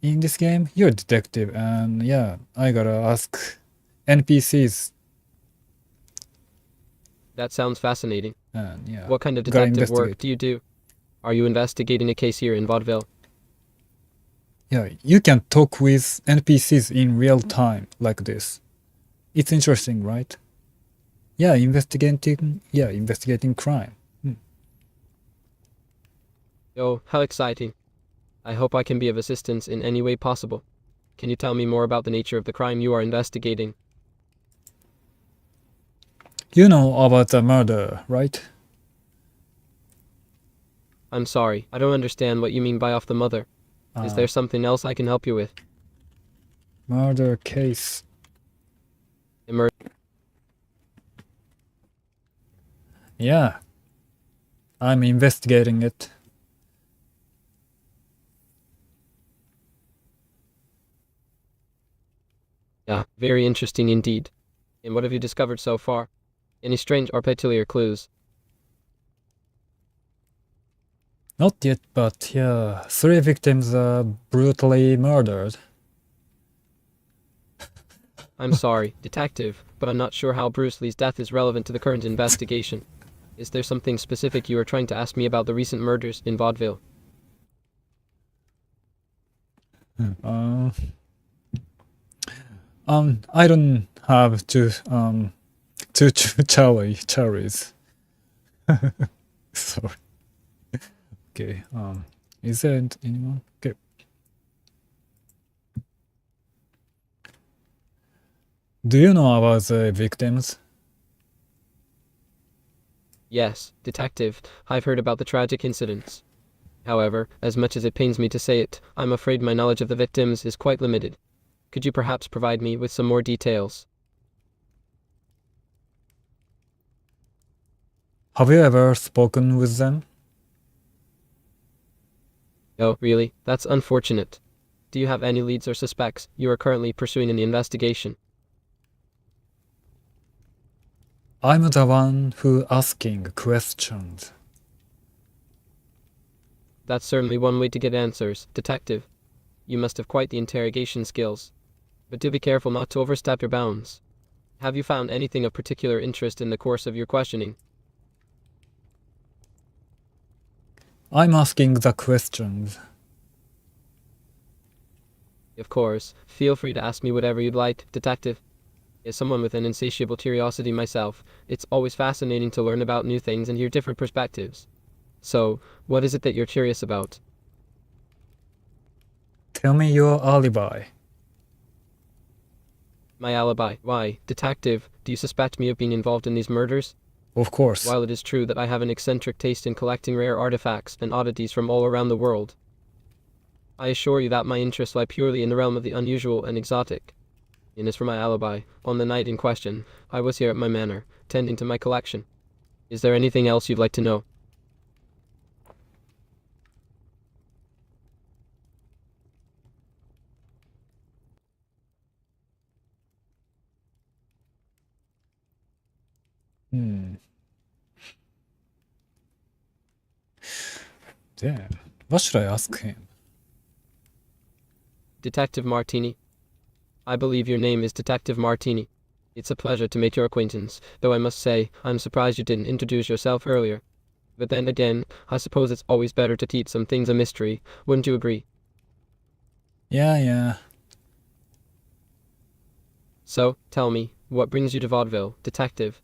In this game, you're a detective, and yeah, I gotta ask NPCs, That sounds fascinating. and yeah. What kind of gotta detective work investigate. do you do? Are you investigating a case here in Vaudeville? Yeah, you can talk with NPCs in real time like this. It's interesting, right? Yeah, investigating crime. Oh, how exciting. I hope I can be of assistance in any way possible. Can you tell me more about the nature of the crime you are investigating? You know about the murder, right? I'm sorry, I don't understand what you mean by off the mother. Is there something else I can help you with? Murder case. Yeah, I'm investigating it. Yeah, very interesting indeed. And what have you discovered so far? Any strange or peculiar clues? Not yet, but yeah, 3 victims are brutally murdered. I'm sorry, detective, but I'm not sure how Bruce Lee's death is relevant to the current investigation. Is there something specific you are trying to ask me about the recent murders in Vaudeville? I don't have two cherries. Sorry. Okay, is there anyone? Okay. Do you know about the victims? Yes, detective, I've heard about the tragic incidents. However, as much as it pains me to say it, I'm afraid my knowledge of the victims is quite limited. Could you perhaps provide me with some more details? Have you ever spoken with them? Oh, really? That's unfortunate. Do you have any leads or suspects you are currently pursuing in the investigation? I'm the one who asking questions. That's certainly one way to get answers, Detective. You must have quite the interrogation skills. But do be careful not to overstep your bounds. Have you found anything of particular interest in the course of your questioning? I'm asking the questions. Of course. Feel free to ask me whatever you'd like, Detective. As someone with an insatiable curiosity myself, it's always fascinating to learn about new things and hear different perspectives. So, what is it that you're curious about? Tell me your alibi. My alibi. Why, Detective, do you suspect me of being involved in these murders? Of course. While it is true that I have an eccentric taste in collecting rare artifacts and oddities from all around the world, I assure you that my interests lie purely in the realm of the unusual and exotic. And as for my alibi, on the night in question, I was here at my manor, tending to my collection. Is there anything else you'd like to know? Damn. What should I ask him? Detective Martini. I believe your name is Detective Martini. It's a pleasure to make your acquaintance, though I must say, I'm surprised you didn't introduce yourself earlier. But then again, I suppose it's always better to keep some things a mystery, wouldn't you agree? Yeah. So, tell me, what brings you to Vaudeville, Detective?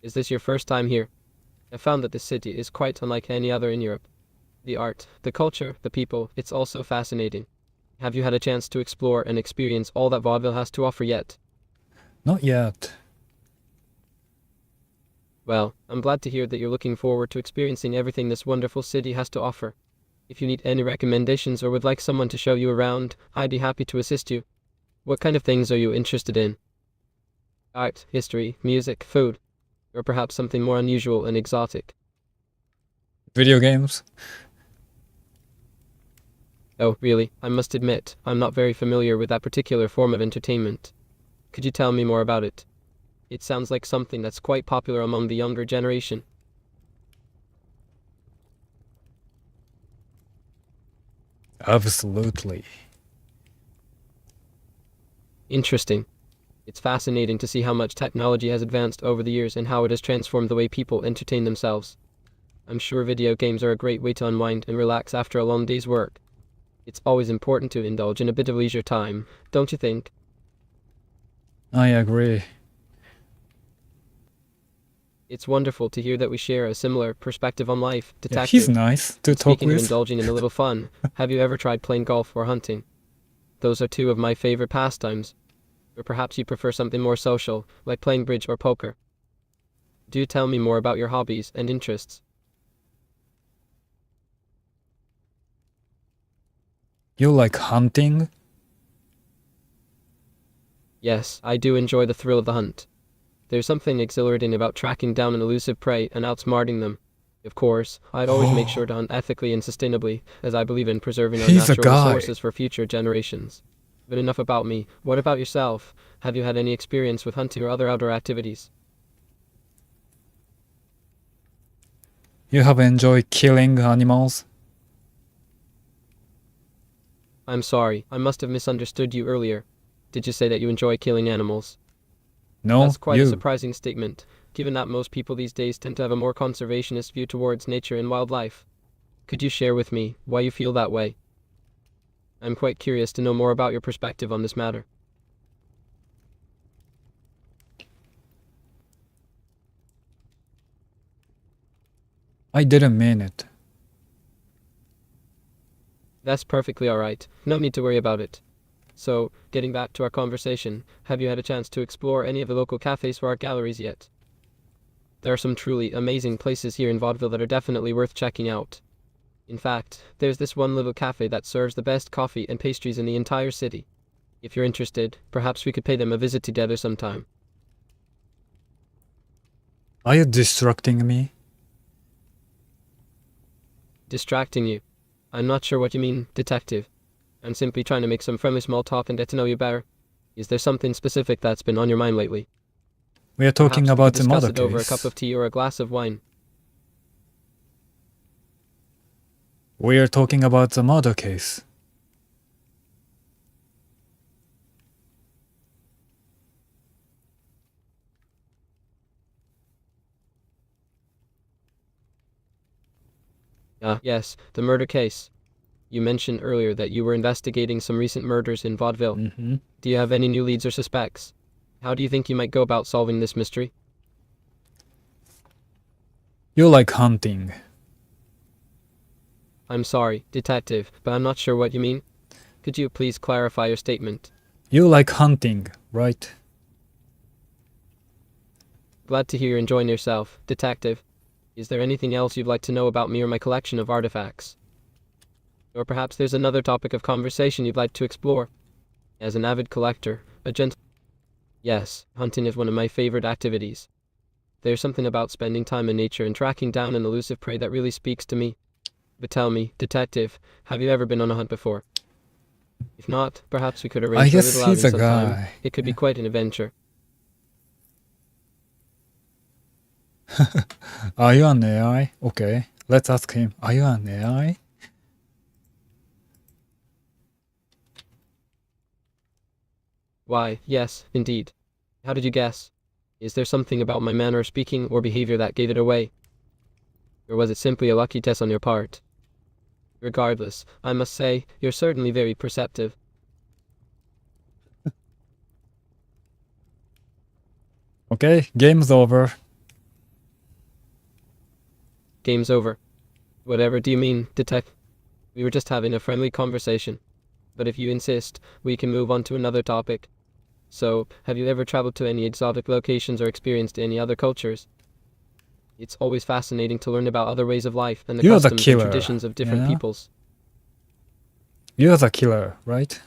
Is this your first time here? I found that this city is quite unlike any other in Europe. The art, the culture, the people, it's all so fascinating. Have you had a chance to explore and experience all that Vaudeville has to offer yet? Not yet. Well, I'm glad to hear that you're looking forward to experiencing everything this wonderful city has to offer. If you need any recommendations or would like someone to show you around, I'd be happy to assist you. What kind of things are you interested in? Art, history, music, food, or perhaps something more unusual and exotic? Video games? Oh, really? I must admit, I'm not very familiar with that particular form of entertainment. Could you tell me more about it? It sounds like something that's quite popular among the younger generation. Absolutely. Interesting. It's fascinating to see how much technology has advanced over the years and how it has transformed the way people entertain themselves. I'm sure video games are a great way to unwind and relax after a long day's work. It's always important to indulge in a bit of leisure time, don't you think? I agree. It's wonderful to hear that we share a similar perspective on life, Yeah, Detective. he's nice to talk Speaking of with. indulging in a little fun, have you ever tried playing golf or hunting? Those are two of my favorite pastimes. Or perhaps you prefer something more social, like playing bridge or poker. Do tell me more about your hobbies and interests. You like hunting? Yes, I do enjoy the thrill of the hunt. There's something exhilarating about tracking down an elusive prey and outsmarting them. Of course, I'd always make sure to hunt ethically and sustainably, as I believe in preserving our He's a natural guy. resources for future generations. But enough about me. What about yourself? Have you had any experience with hunting or other outdoor activities? You have enjoyed killing animals? I'm sorry, I must have misunderstood you earlier. Did you say that you enjoy killing animals? No, That's quite a you. surprising statement, given that most people these days tend to have a more conservationist view towards nature and wildlife. Could you share with me why you feel that way? I'm quite curious to know more about your perspective on this matter. I didn't mean it. That's perfectly alright. No need to worry about it. So, getting back to our conversation, have you had a chance to explore any of the local cafes or art galleries yet? There are some truly amazing places here in Vaudeville that are definitely worth checking out. In fact, there's this one little cafe that serves the best coffee and pastries in the entire city. If you're interested, perhaps we could pay them a visit together sometime. Are you distracting me? Distracting you? I'm not sure what you mean, detective. I'm simply trying to make some friendly small talk and get to know you better. Is there something specific that's been on your mind lately? We are talking Perhaps we about could the discuss murder it over a cup case. of tea or a glass of wine. We are talking about the murder case. Yes, the murder case. You mentioned earlier that you were investigating some recent murders in Vaudeville. Mm-hmm. Do you have any new leads or suspects? How do you think you might go about solving this mystery? You like hunting. I'm sorry, detective, but I'm not sure what you mean. Could you please clarify your statement? You like hunting, right? Glad to hear you're enjoying yourself, detective. Is there anything else you'd like to know about me or my collection of artifacts? Or perhaps there's another topic of conversation you'd like to explore? As an avid collector, a gentle... Yes, hunting is one of my favorite activities. There's something about spending time in nature and tracking down an elusive prey that really speaks to me. But tell me, detective, have you ever been on a hunt before? If not, perhaps we could I arrange for a guess little outing he's a sometime. guy. It could be quite an adventure. Are you an AI? Okay, let's ask him. Are you an AI? Why, yes, indeed. How did you guess? Is there something about my manner of speaking or behavior that gave it away? Or was it simply a lucky test on your part? Regardless, I must say, you're certainly very perceptive. Okay, game's over. Game's over. Whatever do you mean, detective? We were just having a friendly conversation. But if you insist, we can move on to another topic. So, have you ever traveled to any exotic locations or experienced any other cultures? It's always fascinating to learn about other ways of life and the You're the customs and killer, traditions of different yeah? peoples. You're the killer, right?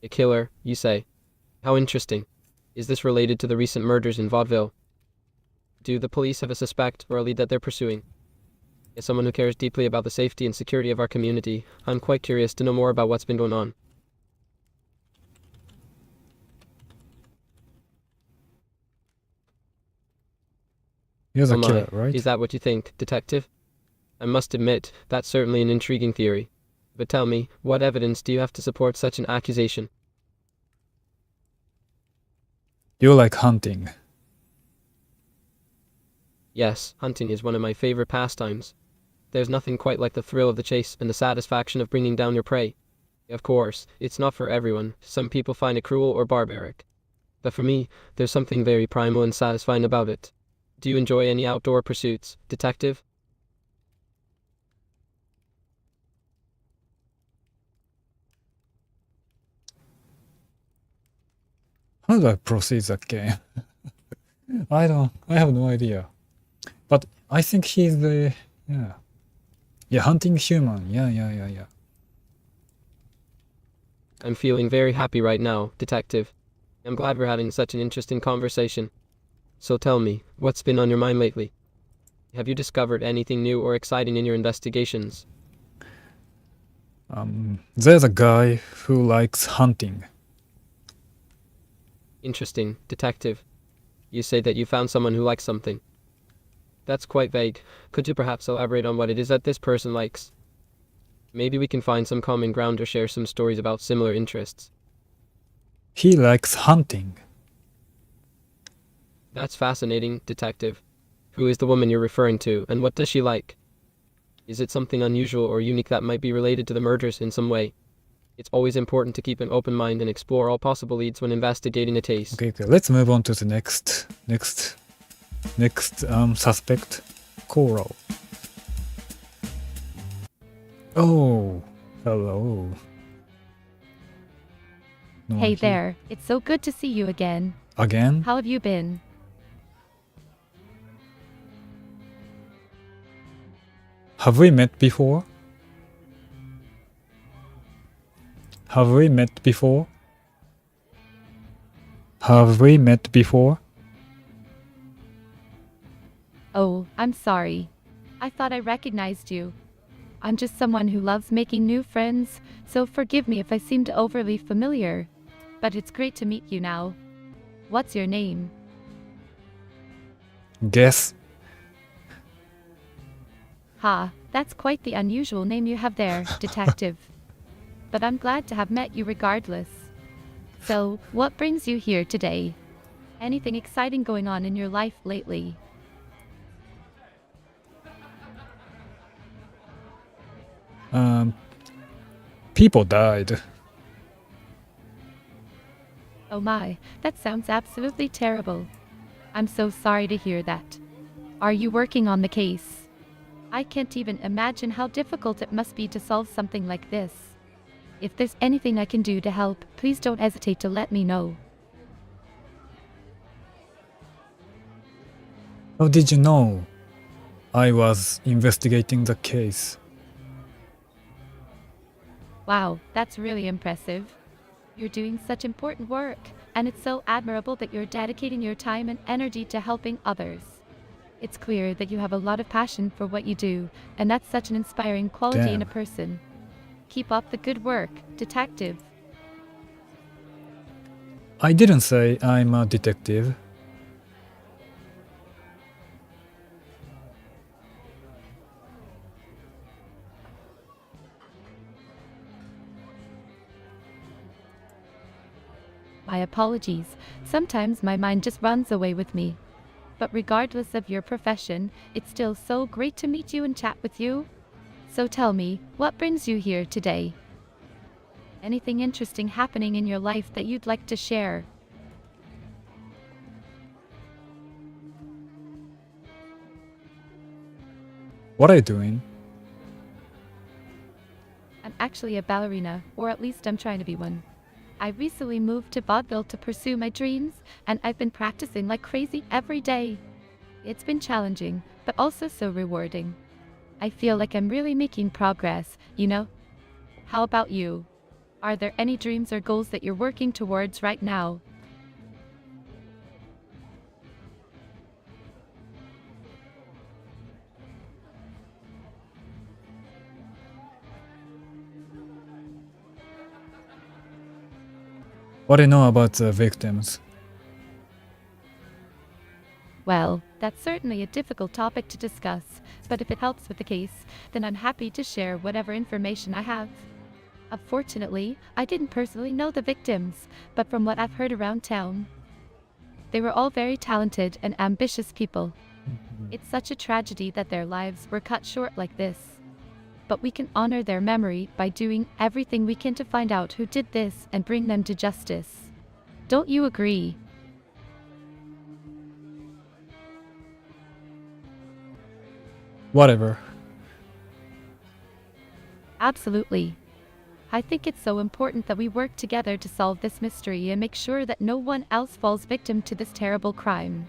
A killer, you say? How interesting. Is this related to the recent murders in Vaudeville? Do the police have a suspect or a lead that they're pursuing? As someone who cares deeply about the safety and security of our community, I'm quite curious to know more about what's been going on. You're the Oh my, killer, right? is that what you think, detective? I must admit, that's certainly an intriguing theory. But tell me, what evidence do you have to support such an accusation? You like hunting. Yes, hunting is one of my favorite pastimes. There's nothing quite like the thrill of the chase and the satisfaction of bringing down your prey. Of course, it's not for everyone. Some people find it cruel or barbaric. But for me, there's something very primal and satisfying about it. Do you enjoy any outdoor pursuits, detective? How do I proceed that game? I have no idea. But I think he's the, yeah. Yeah, hunting human. Yeah. I'm feeling very happy right now, detective. I'm glad we're having such an interesting conversation. So tell me, what's been on your mind lately? Have you discovered anything new or exciting in your investigations? There's a guy who likes hunting. Interesting, detective. You say that you found someone who likes something. That's quite vague. Could you perhaps elaborate on what it is that this person likes? Maybe we can find some common ground or share some stories about similar interests. He likes hunting. That's fascinating, detective. Who is the woman you're referring to, and what does she like? Is it something unusual or unique that might be related to the murders in some way? It's always important to keep an open mind and explore all possible leads when investigating a case. Okay, let's move on to the next suspect, Coral. Oh, hello. No Hey one here. there, it's so good to see you again. Again? How have you been? Have we met before? Have we met before? Have we met before? Oh, I'm sorry. I thought I recognized you. I'm just someone who loves making new friends, so forgive me if I seemed overly familiar. But it's great to meet you now. What's your name? Guess. Ha, that's quite the unusual name you have there, detective. But I'm glad to have met you regardless. So, what brings you here today? Anything exciting going on in your life lately? People died. Oh my, that sounds absolutely terrible. I'm so sorry to hear that. Are you working on the case? I can't even imagine how difficult it must be to solve something like this. If there's anything I can do to help, please don't hesitate to let me know. How did you know I was investigating the case? Wow, that's really impressive. You're doing such important work, and it's so admirable that you're dedicating your time and energy to helping others. It's clear that you have a lot of passion for what you do, and that's such an inspiring quality in a Damn. person. Keep up the good work, detective. I didn't say I'm a detective. My apologies. Sometimes my mind just runs away with me. But regardless of your profession, it's still so great to meet you and chat with you. So tell me, what brings you here today? Anything interesting happening in your life that you'd like to share? What are you doing? I'm actually a ballerina, or at least I'm trying to be one. I recently moved to Vaudeville to pursue my dreams, and I've been practicing like crazy every day. It's been challenging, but also so rewarding. I feel like I'm really making progress, you know? How about you? Are there any dreams or goals that you're working towards right now? What do you know about the victims? Well, that's certainly a difficult topic to discuss, but if it helps with the case, then I'm happy to share whatever information I have. Unfortunately, I didn't personally know the victims, but from what I've heard around town, they were all very talented and ambitious people. It's such a tragedy that their lives were cut short like this. But we can honor their memory by doing everything we can to find out who did this and bring them to justice. Don't you agree? Whatever. Absolutely. I think it's so important that we work together to solve this mystery and make sure that no one else falls victim to this terrible crime.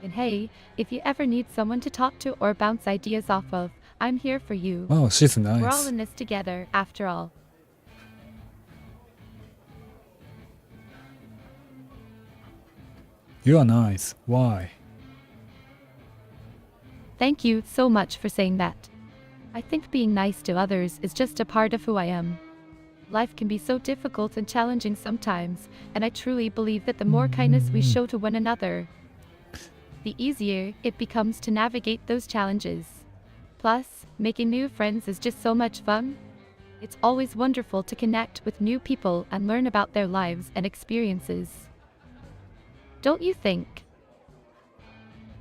And hey, if you ever need someone to talk to or bounce ideas off of, I'm here for you. Oh, she's We're all nice. in this together, after all. You are nice. Why? Thank you so much for saying that. I think being nice to others is just a part of who I am. Life can be so difficult and challenging sometimes, and I truly believe that the more kindness we show to one another, the easier it becomes to navigate those challenges. Plus, making new friends is just so much fun. It's always wonderful to connect with new people and learn about their lives and experiences. Don't you think?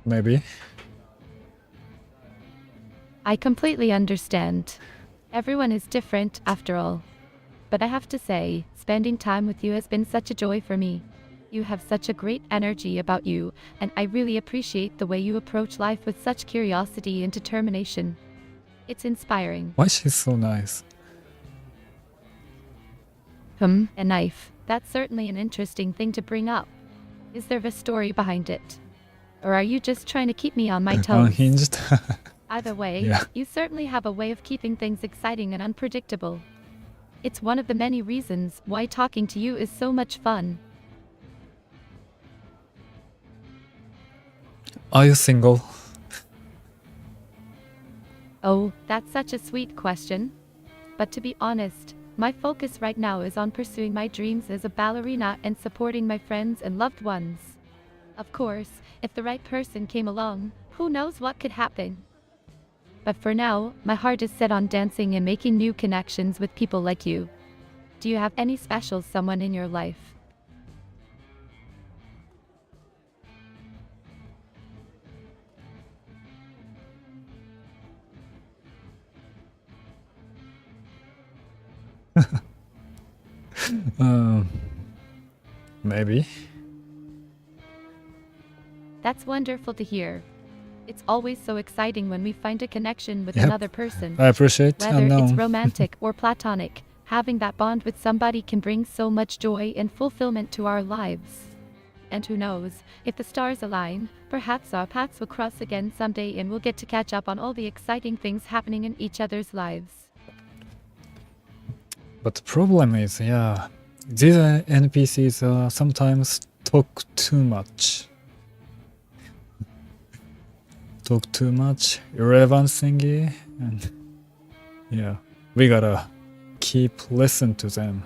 Maybe. I completely understand. Everyone is different, after all. But I have to say, spending time with you has been such a joy for me. You have such a great energy about you, and I really appreciate the way you approach life with such curiosity and determination. It's inspiring. Why she's so nice? A knife. That's certainly an interesting thing to bring up. Is there a story behind it? Or are you just trying to keep me on my toes? Unhinged. Either way, Yeah. you certainly have a way of keeping things exciting and unpredictable. It's one of the many reasons why talking to you is so much fun. Are you single? Oh, that's such a sweet question. But to be honest, my focus right now is on pursuing my dreams as a ballerina and supporting my friends and loved ones. Of course, if the right person came along, who knows what could happen. But for now, my heart is set on dancing and making new connections with people like you. Do you have any special someone in your life? Maybe. That's wonderful to hear. It's always so exciting when we find a connection with Yep. another person. I appreciate Whether it's unknown. romantic or platonic, having that bond with somebody can bring so much joy and fulfillment to our lives. And who knows, if the stars align, perhaps our paths will cross again someday and we'll get to catch up on all the exciting things happening in each other's lives. But the problem is, yeah, these NPCs sometimes talk too much. Talk too much, irrelevant thingy, and yeah, we gotta keep listen to them.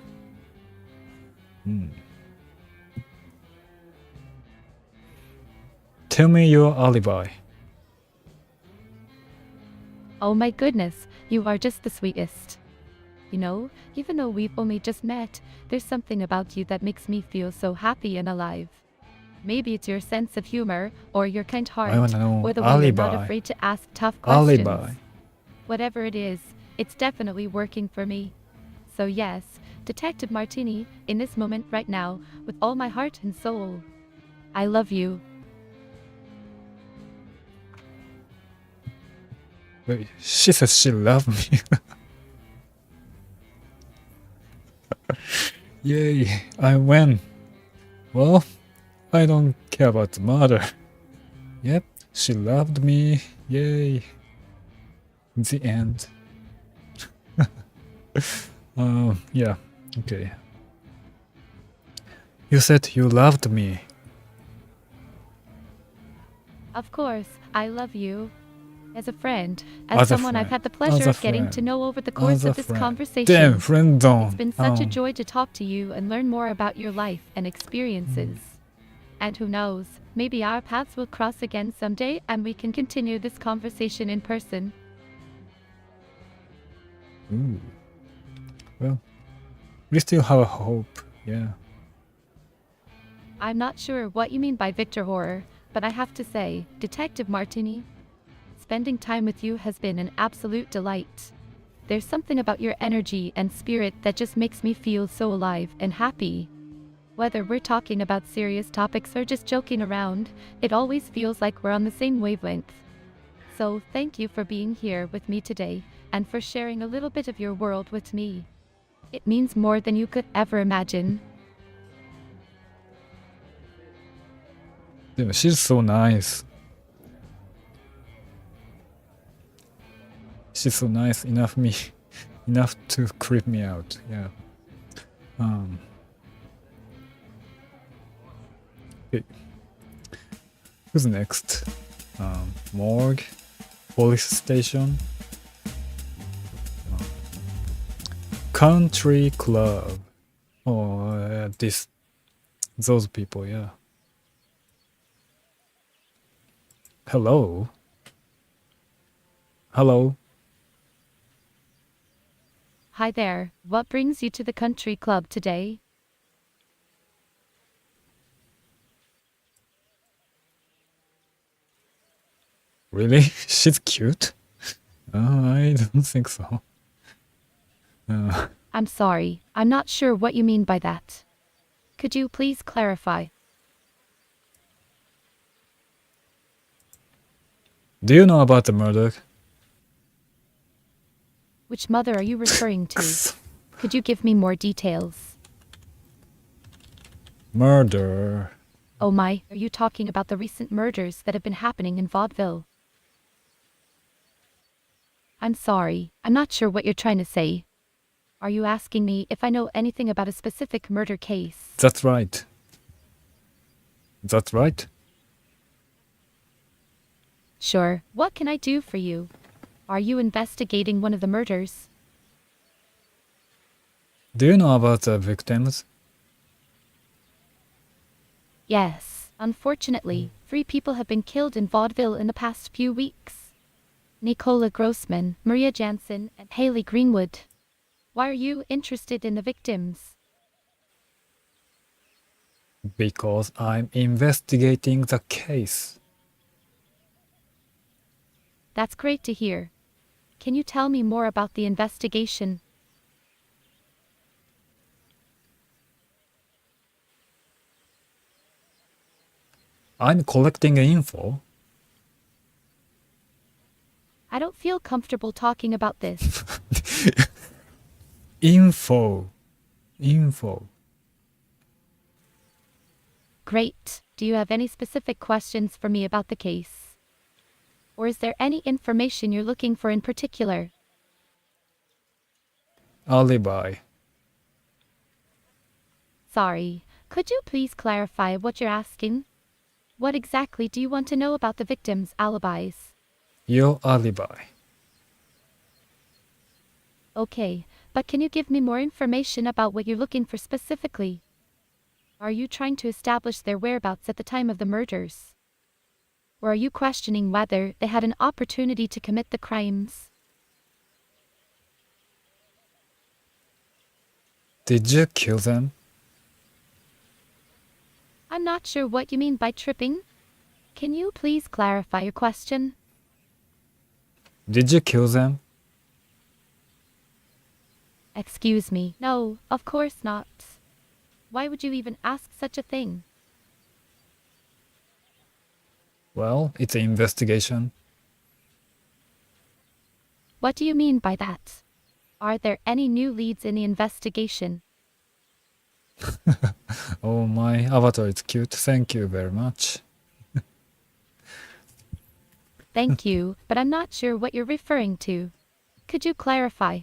Tell me your alibi. Oh my goodness, you are just the sweetest. You know, even though we've only just met, there's something about you that makes me feel so happy and alive. Maybe it's your sense of humor, or your kind heart, I wanna know or the way you're not alibi. afraid to ask tough questions. Alibi. Whatever it is, it's definitely working for me. So yes, Detective Martini, in this moment right now, with all my heart and soul, I love you. Wait, she says she loves me. Yay, I win. Well, I don't care about the murder. Yep, she loved me. Yay. The end. Yeah, okay. You said you loved me. Of course, I love you. As a friend, As as a someone I've friend, had the as pleasure a of getting to friend, know over the course As a of this friend. conversation. Damn, friend zone. It's been such a joy to talk to you and learn more about your life and experiences. And who knows, maybe our paths will cross again someday and we can continue this conversation in person. Ooh. Well, we still have a hope, yeah. I'm not sure what you mean by Victor Horror, but I have to say, Detective Martini, spending time with you has been an absolute delight. There's something about your energy and spirit that just makes me feel so alive and happy. Whether we're talking about serious topics or just joking around, it always feels like we're on the same wavelength. So thank you for being here with me today and for sharing a little bit of your world with me. It means more than you could ever imagine. Yeah, she's so nice. She's so nice enough to creep me out, yeah. Okay. Who's next? Morgue, police station, country club. Oh, those people, yeah. Hello. Hello. Hi there, what brings you to the country club today? Really? She's cute? I don't think so. I'm sorry, I'm not sure what you mean by that. Could you please clarify? Do you know about the murder? Which mother are you referring to? Could you give me more details? Murder. Oh my, are you talking about the recent murders that have been happening in Vaudeville? I'm sorry, I'm not sure what you're trying to say. Are you asking me if I know anything about a specific murder case? That's right. That's right. Sure, what can I do for you? Are you investigating one of the murders? Do you know about the victims? Yes. Unfortunately, 3 people have been killed in Vaudeville in the past few weeks. Nicola Grossman, Maria Jansen, and Haley Greenwood. Why are you interested in the victims? Because I'm investigating the case. That's great to hear. Can you tell me more about the investigation? I'm collecting info. I don't feel comfortable talking about this. Info. Great. Do you have any specific questions for me about the case? Or is there any information you're looking for in particular? Alibi. Sorry, could you please clarify what you're asking? What exactly do you want to know about the victims' alibis? Your alibi. Okay, but can you give me more information about what you're looking for specifically? Are you trying to establish their whereabouts at the time of the murders? Or are you questioning whether they had an opportunity to commit the crimes? Did you kill them? I'm not sure what you mean by tripping. Can you please clarify your question? Did you kill them? Excuse me. No, of course not. Why would you even ask such a thing? Well, it's an investigation. What do you mean by that? Are there any new leads in the investigation? Oh, my avatar is cute. Thank you very much. Thank you, but I'm not sure what you're referring to. Could you clarify?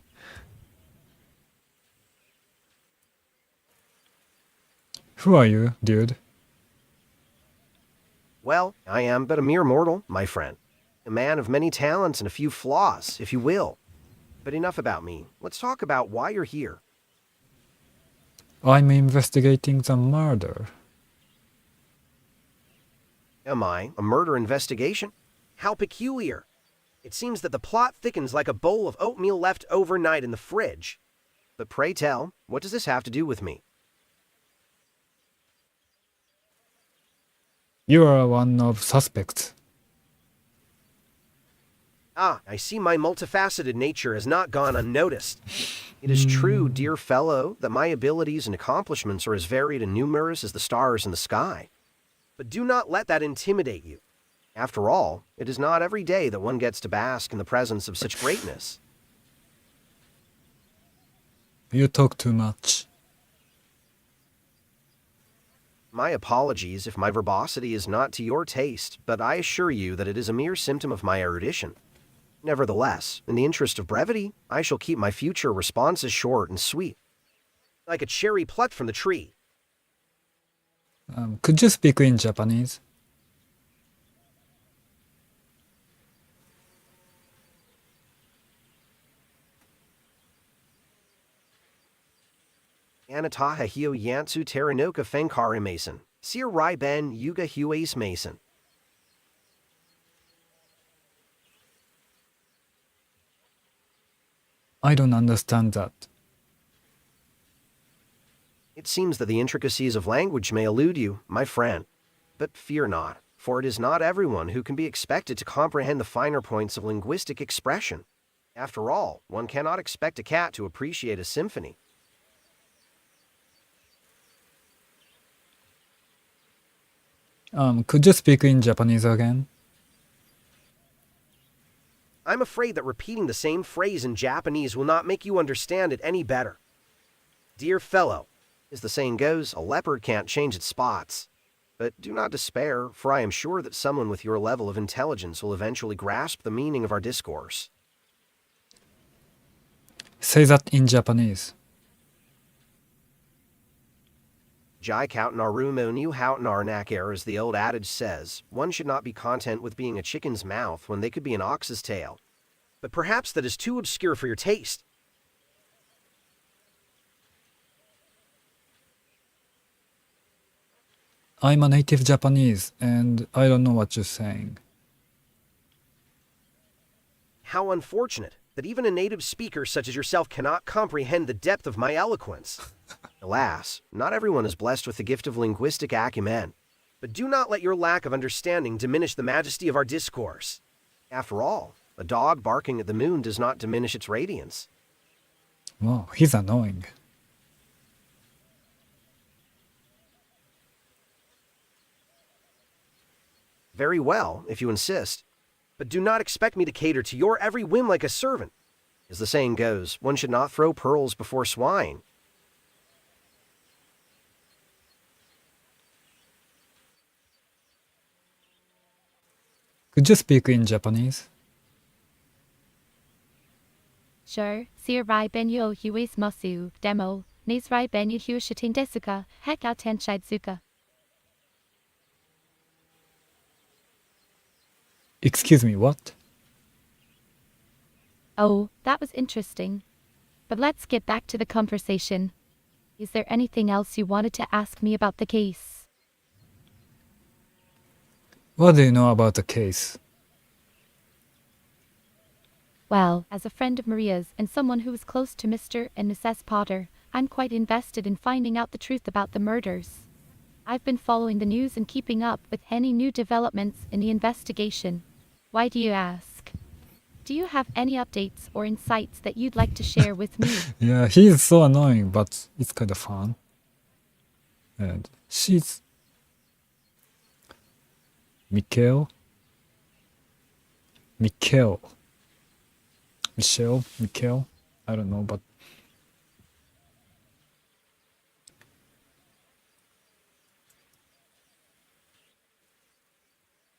Who are you, dude? Well, I am but a mere mortal, my friend. A man of many talents and a few flaws, if you will. But enough about me. Let's talk about why you're here. I'm investigating the murder. Am I? A murder investigation? How peculiar. It seems that the plot thickens like a bowl of oatmeal left overnight in the fridge. But pray tell, what does this have to do with me? You are one of suspects. Ah, I see my multifaceted nature has not gone unnoticed. It is true, dear fellow, that my abilities and accomplishments are as varied and numerous as the stars in the sky. But do not let that intimidate you. After all, it is not every day that one gets to bask in the presence of such greatness. You talk too much. My apologies if my verbosity is not to your taste, but I assure you that it is a mere symptom of my erudition. Nevertheless, in the interest of brevity, I shall keep my future responses short and sweet, like a cherry plucked from the tree. Could you speak in Japanese? Anataha hio yantsu teranoka fenkare mason. Sir Rai Ben Yuga Hues Mason. I don't understand that. It seems that the intricacies of language may elude you, my friend. But fear not, for it is not everyone who can be expected to comprehend the finer points of linguistic expression. After all, one cannot expect a cat to appreciate a symphony. Could you speak in Japanese again? I'm afraid that repeating the same phrase in Japanese will not make you understand it any better. Dear fellow, as the saying goes, a leopard can't change its spots. But do not despair, for I am sure that someone with your level of intelligence will eventually grasp the meaning of our discourse. Say that in Japanese. Jai Kautnarumo New Hautnarnakar, as the old adage says, one should not be content with being a chicken's mouth when they could be an ox's tail. but perhaps that is too obscure for your taste. I'm a native Japanese and I don't know what you're saying. How unfortunate that even a native speaker such as yourself cannot comprehend the depth of my eloquence. Alas, not everyone is blessed with the gift of linguistic acumen. But do not let your lack of understanding diminish the majesty of our discourse. After all, a dog barking at the moon does not diminish its radiance. Wow, he's annoying. Very well, if you insist. But do not expect me to cater to your every whim like a servant. As the saying goes, one should not throw pearls before swine. Could you speak in Japanese? Sure, sir rai benyo huis masu, demo, nes rai benyo hu shitin desuka, heka ten shizuka. Excuse me, what? Oh, that was interesting. But let's get back to the conversation. Is there anything else you wanted to ask me about the case? What do you know about the case? Well, as a friend of Maria's and someone who is close to Mr. and Mrs. Potter, I'm quite invested in finding out the truth about the murders. I've been following the news and keeping up with any new developments in the investigation. Why do you ask? Do you have any updates or insights that you'd like to share with me? Yeah, he's so annoying, but it's kind of fun. And she's... Michelle? Michelle? Michelle? Michelle? I don't know, but...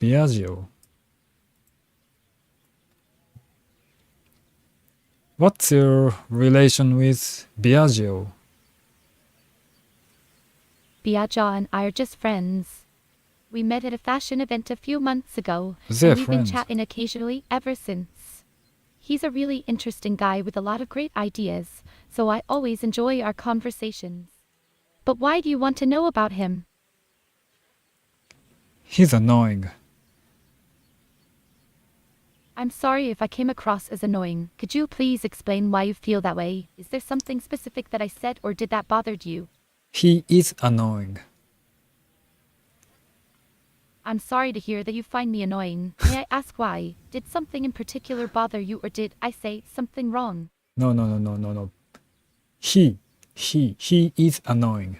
Biagio. What's your relation with Biagio? Biagio and I are just friends. We met at a fashion event a few months ago, They're and we've been friends. chatting occasionally ever since. He's a really interesting guy with a lot of great ideas, so I always enjoy our conversations. But why do you want to know about him? He's annoying. I'm sorry if I came across as annoying. Could you please explain why you feel that way? Is there something specific that I said or did that bother you? He is annoying. I'm sorry to hear that you find me annoying. May I ask why? Did something in particular bother you or did I say something wrong? No. He is annoying.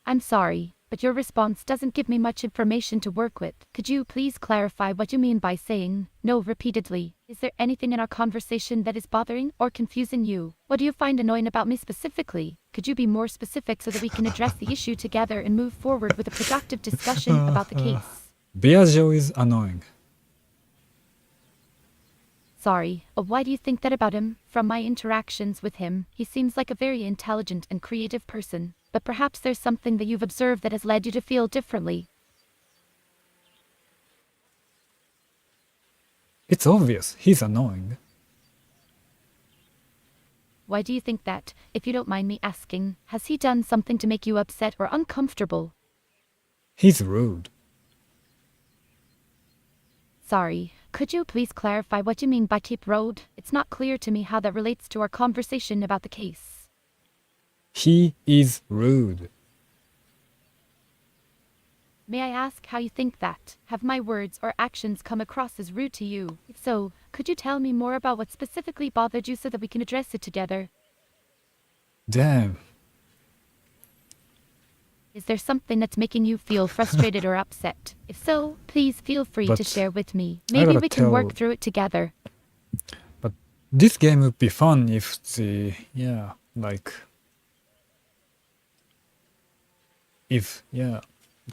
I'm sorry, but your response doesn't give me much information to work with. Could you please clarify what you mean by saying no repeatedly? Is there anything in our conversation that is bothering or confusing you? What do you find annoying about me specifically? Could you be more specific so that we can address the issue together and move forward with a productive discussion about the case? Biagio is annoying. Sorry, why do you think that about him? From my interactions with him, he seems like a very intelligent and creative person. But perhaps there's something that you've observed that has led you to feel differently. It's obvious he's annoying. Why do you think that? If you don't mind me asking, has he done something to make you upset or uncomfortable? He's rude. Sorry, could you please clarify what you mean by keep road? It's not clear to me how that relates to our conversation about the case. He is rude. May I ask how you think that? Have my words or actions come across as rude to you? If so, could you tell me more about what specifically bothered you so that we can address it together? Damn. Is there something that's making you feel frustrated or upset? If so, please feel free to But share with me. I Maybe gotta we can work tell- through it together. But this game would be fun if the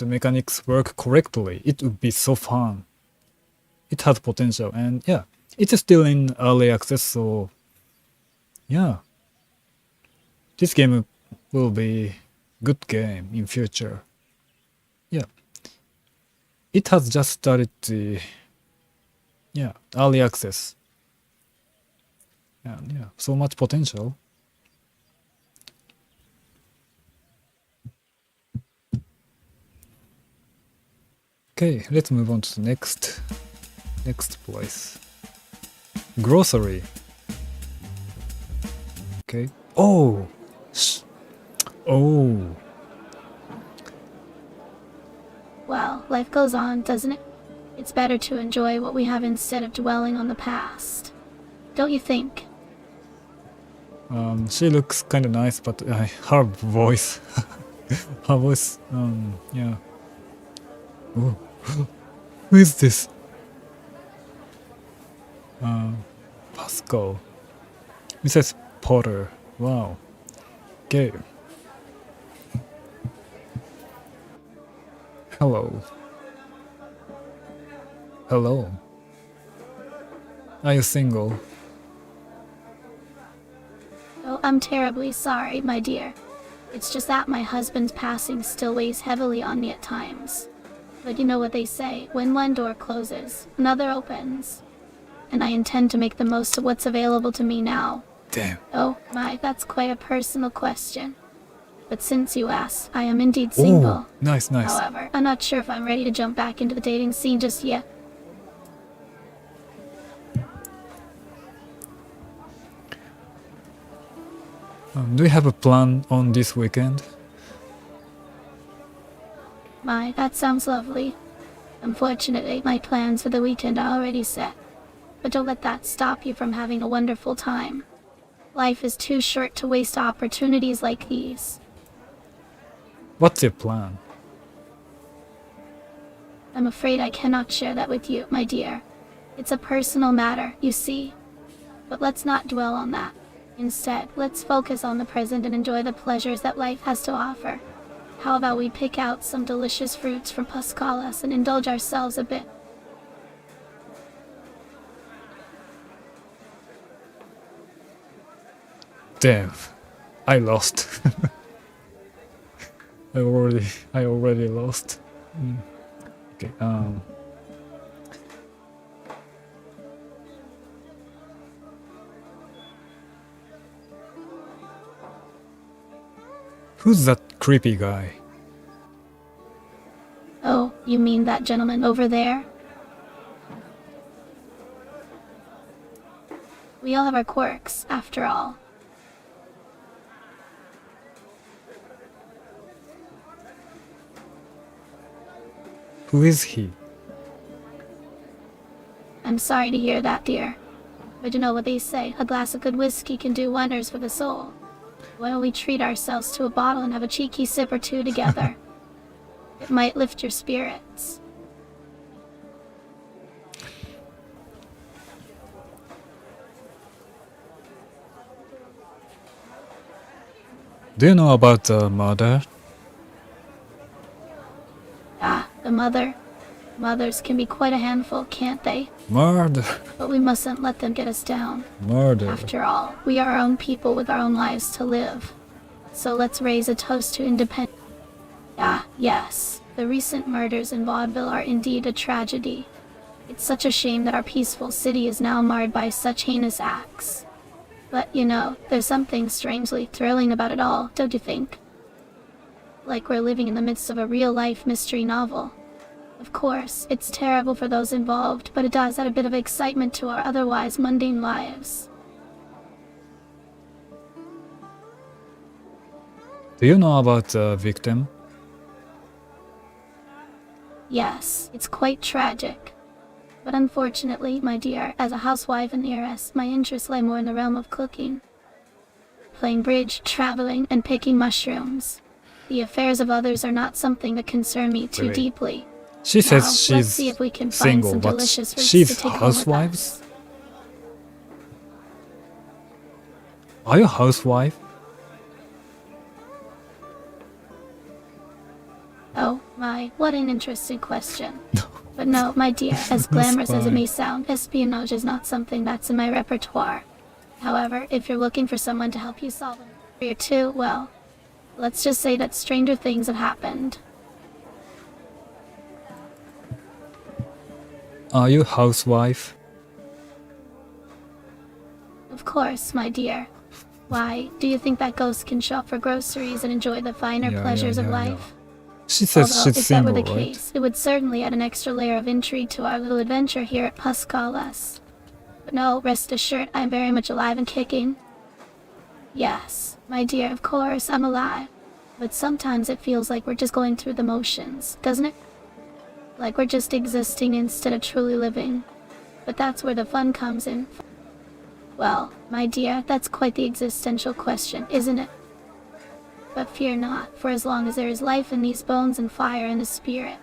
mechanics work correctly. It would be so fun. It has potential and it's still in early access, so this game will be good game in future. It has just started the Yeah, early access. And yeah, so much potential. Okay, let's move on to the next place. Grocery. Okay. Oh. Oh. Well, life goes on, doesn't it? It's better to enjoy what we have instead of dwelling on the past. Don't you think? She looks kind of nice, but her voice, her voice, yeah. Oh, who is this? Pascal, Mrs. Potter. Wow. Okay. Hello. Hello. Are you single? Oh, I'm terribly sorry, my dear. It's just that my husband's passing still weighs heavily on me at times. But you know what they say, when one door closes, another opens. And I intend to make the most of what's available to me now. Damn. Oh my, that's quite a personal question. But since you ask, I am indeed single. Oh, nice. However, I'm not sure if I'm ready to jump back into the dating scene just yet. Do you have a plan on this weekend? My, that sounds lovely. Unfortunately, my plans for the weekend are already set. But don't let that stop you from having a wonderful time. Life is too short to waste opportunities like these. What's your plan? I'm afraid I cannot share that with you, my dear. It's a personal matter, you see. But let's not dwell on that. Instead, let's focus on the present and enjoy the pleasures that life has to offer. How about we pick out some delicious fruits from Pascalas and indulge ourselves a bit? Damn, I lost. I already lost. Okay. Who's that creepy guy? Oh, you mean that gentleman over there? We all have our quirks, after all. Who is he? I'm sorry to hear that, dear. But you know what they say, a glass of good whiskey can do wonders for the soul. Why don't we treat ourselves to a bottle and have a cheeky sip or two together? It might lift your spirits. Do you know about the murder? Ah, the mother. Mothers can be quite a handful, can't they? Murder. But we mustn't let them get us down. Murder. After all, we are our own people with our own lives to live. So let's raise a toast to independence. Ah, yes. The recent murders in Vaudeville are indeed a tragedy. It's such a shame that our peaceful city is now marred by such heinous acts. But, you know, there's something strangely thrilling about it all, don't you think? Like we're living in the midst of a real-life mystery novel. Of course, it's terrible for those involved, but it does add a bit of excitement to our otherwise mundane lives. Do you know about the victim? Yes, it's quite tragic. But unfortunately, my dear, as a housewife and heiress, my interests lie more in the realm of cooking. Playing bridge, traveling, and picking mushrooms. The affairs of others are not something that concern me too Really? deeply. She Now, says let's she's see if we can find single, some but delicious fruits she's to take home with housewives? us. Are you a housewife? Oh my, what an interesting question. But no, my dear, as glamorous as it may sound, espionage is not something that's in my repertoire. However, if you're looking for someone to help you solve a mystery or two, well, let's just say that stranger things have happened. Are you a housewife? Of course, my dear. Why, do you think that ghosts can shop for groceries and enjoy the finer pleasures of life? She says Although, she's if that were single, the right? case, it would certainly add an extra layer of intrigue to our little adventure here at Pascalas. But no, rest assured, I'm very much alive and kicking. Yes, my dear, of course, I'm alive. But sometimes it feels like we're just going through the motions, doesn't it? Like we're just existing instead of truly living. But that's where the fun comes in. Well, my dear, that's quite the existential question, isn't it? But fear not, for as long as there is life in these bones and fire in the spirit,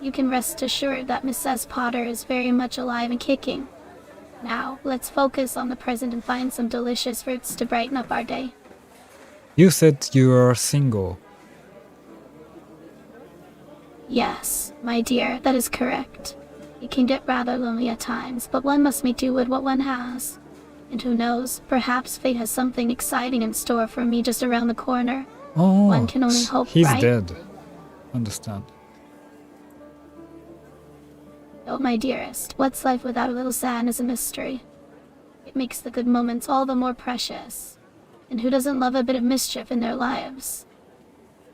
you can rest assured that Mrs. Potter is very much alive and kicking. Now, let's focus on the present and find some delicious fruits to brighten up our day. You said you are single. Yes, my dear, that is correct. It can get rather lonely at times, but one must make do with what one has. And who knows, perhaps fate has something exciting in store for me just around the corner. Oh, One can only hope, he's right? dead. Understand. Oh, my dearest, what's life without a little sadness and mystery? It makes the good moments all the more precious. And who doesn't love a bit of mischief in their lives?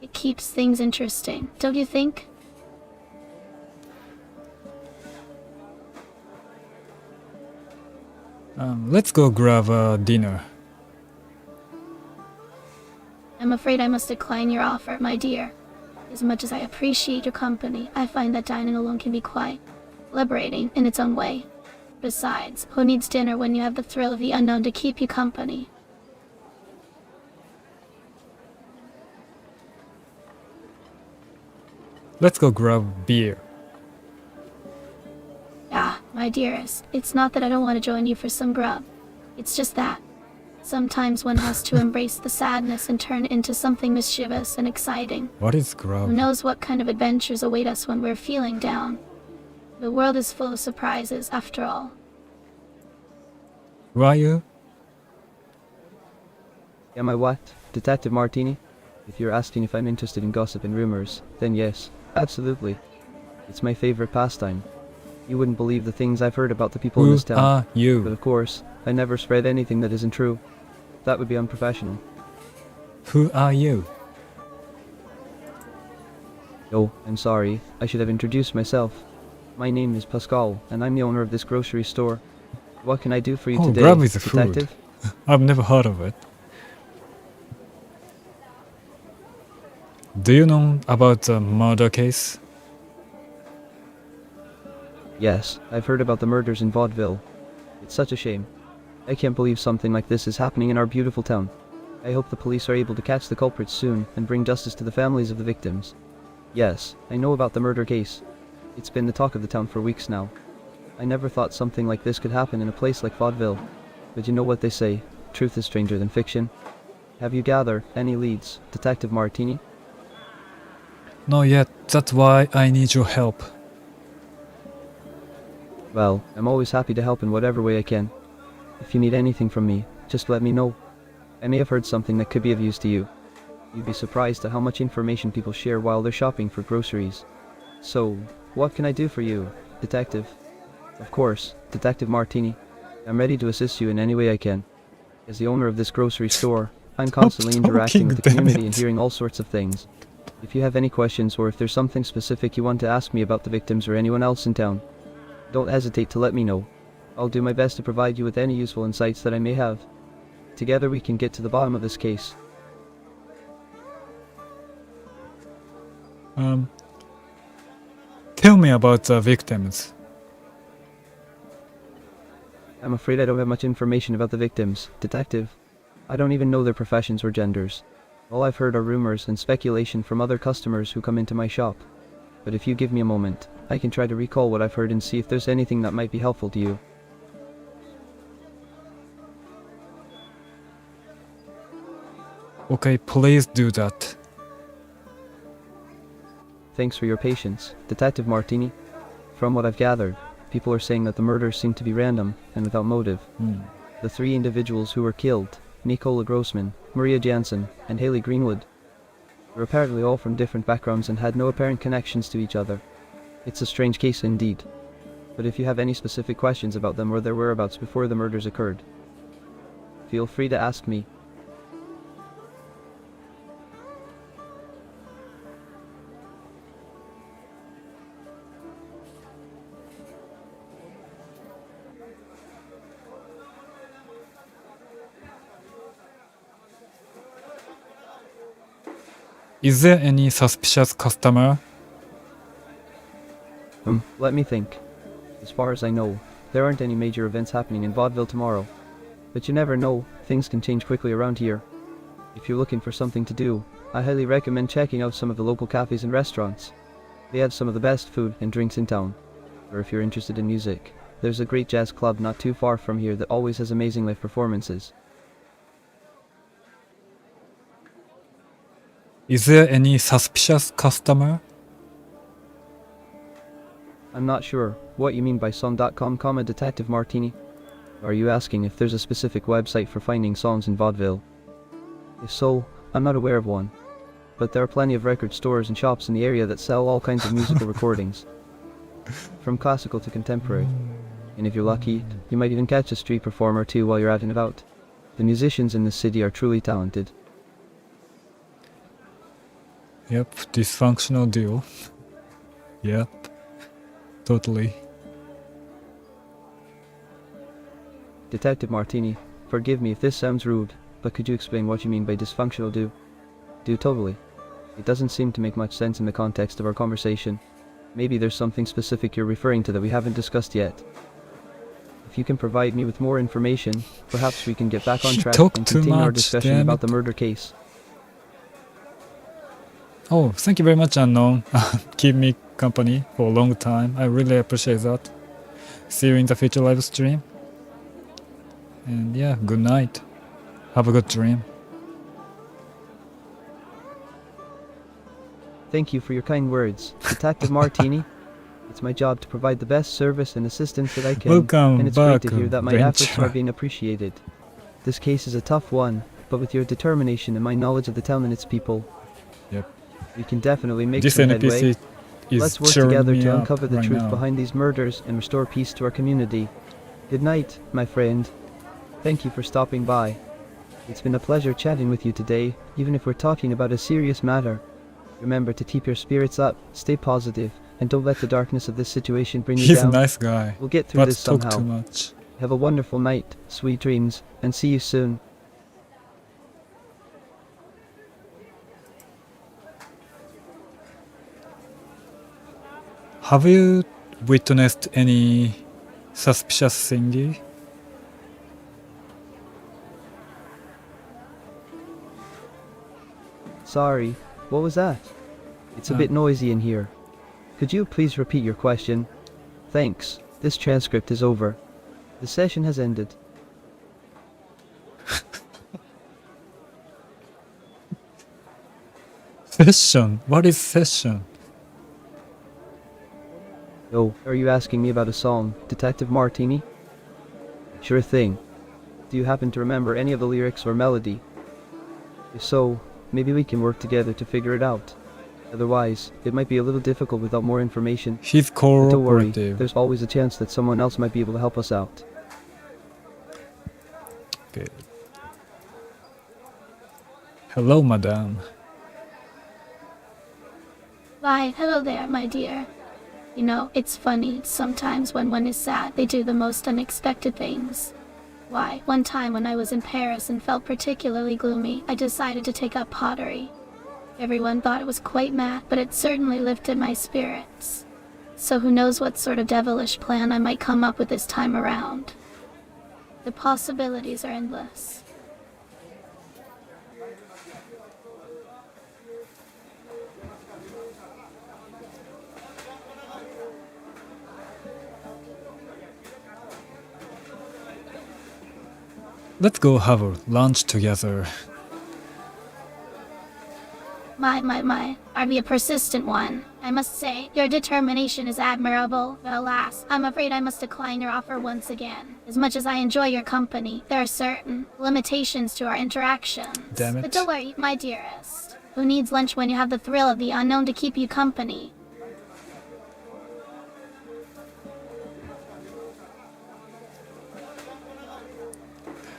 It keeps things interesting, don't you think? Let's go grab dinner. I'm afraid I must decline your offer, my dear. As much as I appreciate your company, I find that dining alone can be quite liberating in its own way. Besides, who needs dinner when you have the thrill of the unknown to keep you company? Let's go grab beer. Ah, my dearest, it's not that I don't want to join you for some grub. It's just that sometimes one has to embrace the sadness and turn it into something mischievous and exciting. What is Who grab? knows what kind of adventures await us when we're feeling down? The world is full of surprises, after all. Who are you? Am I what? Detective Martini? If you're asking if I'm interested in gossip and rumors, then yes, absolutely. It's my favorite pastime. You wouldn't believe the things I've heard about the people in Who this town. are But you? of course, I never spread anything that isn't true. That would be unprofessional. Who are you? Oh, I'm sorry. I should have introduced myself. My name is Pascal, and I'm the owner of this grocery store. What can I do for you Oh, today, grab is a food. detective? I've never heard of it. Do you know about the murder case? Yes, I've heard about the murders in Vaudeville. It's such a shame. I can't believe something like this is happening in our beautiful town. I hope the police are able to catch the culprits soon and bring justice to the families of the victims. Yes, I know about the murder case. It's been the talk of the town for weeks now. I never thought something like this could happen in a place like Vaudeville. But you know what they say, truth is stranger than fiction. Have you gathered any leads, Detective Martini? Not yet. That's why I need your help. Well, I'm always happy to help in whatever way I can. If you need anything from me, just let me know. I may have heard something that could be of use to you. You'd be surprised at how much information people share while they're shopping for groceries. So, what can I do for you, Detective? Of course, Detective Martini. I'm ready to assist you in any way I can. As the owner of this grocery store, I'm constantly interacting with the talking, damn community and it. hearing all sorts of things. If you have any questions or if there's something specific you want to ask me about the victims or anyone else in town, don't hesitate to let me know. I'll do my best to provide you with any useful insights that I may have. Together we can get to the bottom of this case. Tell me about the victims. I'm afraid I don't have much information about the victims, Detective. I don't even know their professions or genders. All I've heard are rumors and speculation from other customers who come into my shop. But if you give me a moment, I can try to recall what I've heard and see if there's anything that might be helpful to you. Okay, please do that. Thanks for your patience, Detective Martini. From what I've gathered, people are saying that the murders seem to be random and without motive. The three individuals who were killed, Nicola Grossman, Maria Jansen, and Haley Greenwood, were apparently all from different backgrounds and had no apparent connections to each other. It's a strange case indeed. But if you have any specific questions about them or their whereabouts before the murders occurred, Feel free to ask me. Is there any suspicious customer? Let me think. As far as I know, there aren't any major events happening in Vaudeville tomorrow. But you never know, things can change quickly around here. If you're looking for something to do, I highly recommend checking out some of the local cafes and restaurants. They have some of the best food and drinks in town. Or if you're interested in music, there's a great jazz club not too far from here that always has amazing live performances. Is there any suspicious customer? I'm not sure what you mean by song.com, Detective Martini. Are you asking if there's a specific website for finding songs in Vaudeville? If so, I'm not aware of one. But there are plenty of record stores and shops in the area that sell all kinds of musical recordings, from classical to contemporary. And if you're lucky, you might even catch a street performer or two while you're out and about. The musicians in the city are truly talented. Yep, dysfunctional deal. Yep, totally. Detective Martini, forgive me if this sounds rude, but could you explain what you mean by dysfunctional do? Do totally. It doesn't seem to make much sense in the context of our conversation. Maybe there's something specific you're referring to that we haven't discussed yet. If you can provide me with more information, perhaps we can get back on You track talk and too continue our much, discussion damn about it. the murder case. Oh, thank you very much, Unknown. Keep me company for a long time. I really appreciate that. See you in the future live stream. And yeah, good night. Have a good dream. Thank you for your kind words, Detective Martini. It's my job to provide the best service and assistance that I can, Welcome and it's back, great to hear that my efforts Ventura. are being appreciated. This case is a tough one, but with your determination and my knowledge of the town and its people, Yep. we can definitely make This some NPC headway. is Let's work cheering together me to up uncover the right truth now. behind these murders and restore peace to our community. Good night, my friend. Thank you for stopping by. It's been a pleasure chatting with you today, even if we're talking about a serious matter. Remember to keep your spirits up, stay positive, and don't let the darkness of this situation bring you He's a down. nice guy, We'll get through but this talk somehow. too much. Have a wonderful night, sweet dreams, and see you soon. Have you witnessed any suspicious thingy? Sorry, what was that? It's a bit noisy in here. Could you please repeat your question? Thanks, this transcript is over. The session has ended. Session? What is session? Oh, are you asking me about a song, Detective Martini? Sure thing. Do you happen to remember any of the lyrics or melody? If so, maybe we can work together to figure it out. Otherwise, it might be a little difficult without more information. He's But don't worry, cooperative. there's always a chance that someone else might be able to help us out. Okay. Hello, madame. Why, hello there, my dear. You know, it's funny, sometimes when one is sad, they do the most unexpected things. Why, one time when I was in Paris and felt particularly gloomy, I decided to take up pottery. Everyone thought it was quite mad, but it certainly lifted my spirits. So who knows what sort of devilish plan I might come up with this time around. The possibilities are endless. Let's go have a lunch together. My, are we a persistent one? I must say, your determination is admirable, but alas, I'm afraid I must decline your offer once again. As much as I enjoy your company, there are certain limitations to our interactions. Damn it. But don't worry, my dearest. Who needs lunch when you have the thrill of the unknown to keep you company?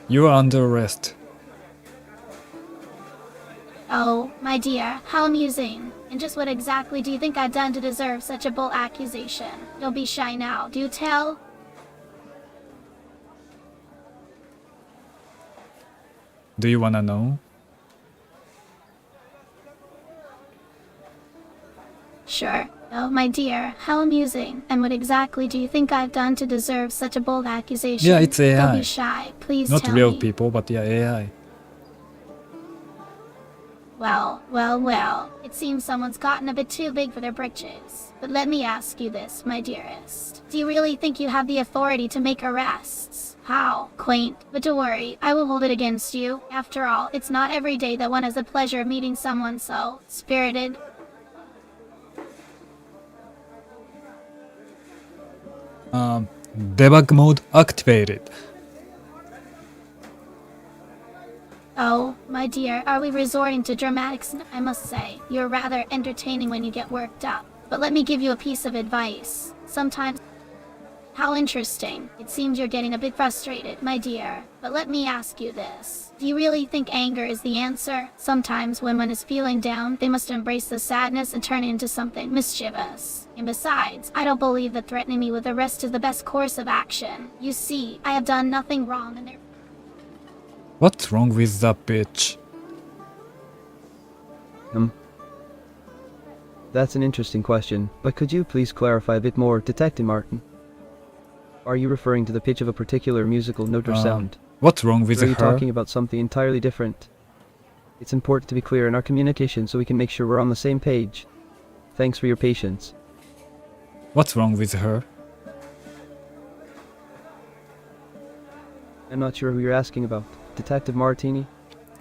You are under arrest. Oh, my dear, how amusing. And just what exactly do you think I've done to deserve such a bold accusation? Don't be shy now, do tell? Do you wanna know? Sure. Oh, my dear, how amusing. And what exactly do you think I've done to deserve such a bold accusation? Yeah, it's AI. Don't be shy, please Not tell real me. people, but yeah, AI. Well. It seems someone's gotten a bit too big for their britches. But let me ask you this, my dearest. Do you really think you have the authority to make arrests? How quaint. But don't worry, I will hold it against you. After all, it's not every day that one has the pleasure of meeting someone so spirited. Debug mode activated. Oh, my dear, are we resorting to dramatics? I must say, you're rather entertaining when you get worked up. But let me give you a piece of advice. Sometimes... How interesting. It seems you're getting a bit frustrated, my dear. But let me ask you this. Do you really think anger is the answer? Sometimes when one is feeling down, they must embrace the sadness and turn it into something mischievous. And besides, I don't believe that threatening me with arrest is the best course of action. You see, I have done nothing wrong and there... What's wrong with that bitch? That's an interesting question, but could you please clarify a bit more, Detective Martin? Are you referring to the pitch of a particular musical note or sound? What's wrong with Or are you her? talking about something entirely different? It's important to be clear in our communication so we can make sure we're on the same page. Thanks for your patience. What's wrong with her? I'm not sure who you're asking about. Detective Martini?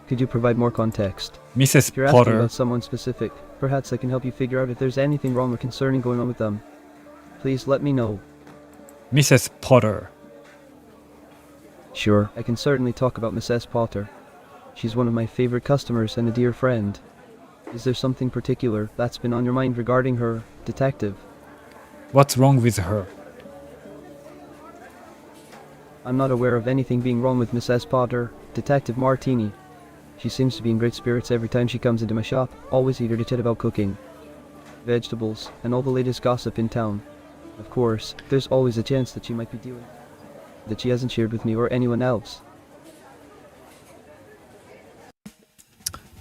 Could you provide more context? Mrs. If you're asking Potter. about someone specific, perhaps I can help you figure out if there's anything wrong or concerning going on with them. Please let me know. Mrs. Potter. Sure, I can certainly talk about Miss S. Potter. She's one of my favorite customers and a dear friend. Is there something particular that's been on your mind regarding her, Detective? What's wrong with her? I'm not aware of anything being wrong with Miss S. Potter, Detective Martini. She seems to be in great spirits every time she comes into my shop, always eager to chat about cooking, vegetables, and all the latest gossip in town. Of course, there's always a chance that she might be dealing that she hasn't shared with me or anyone else.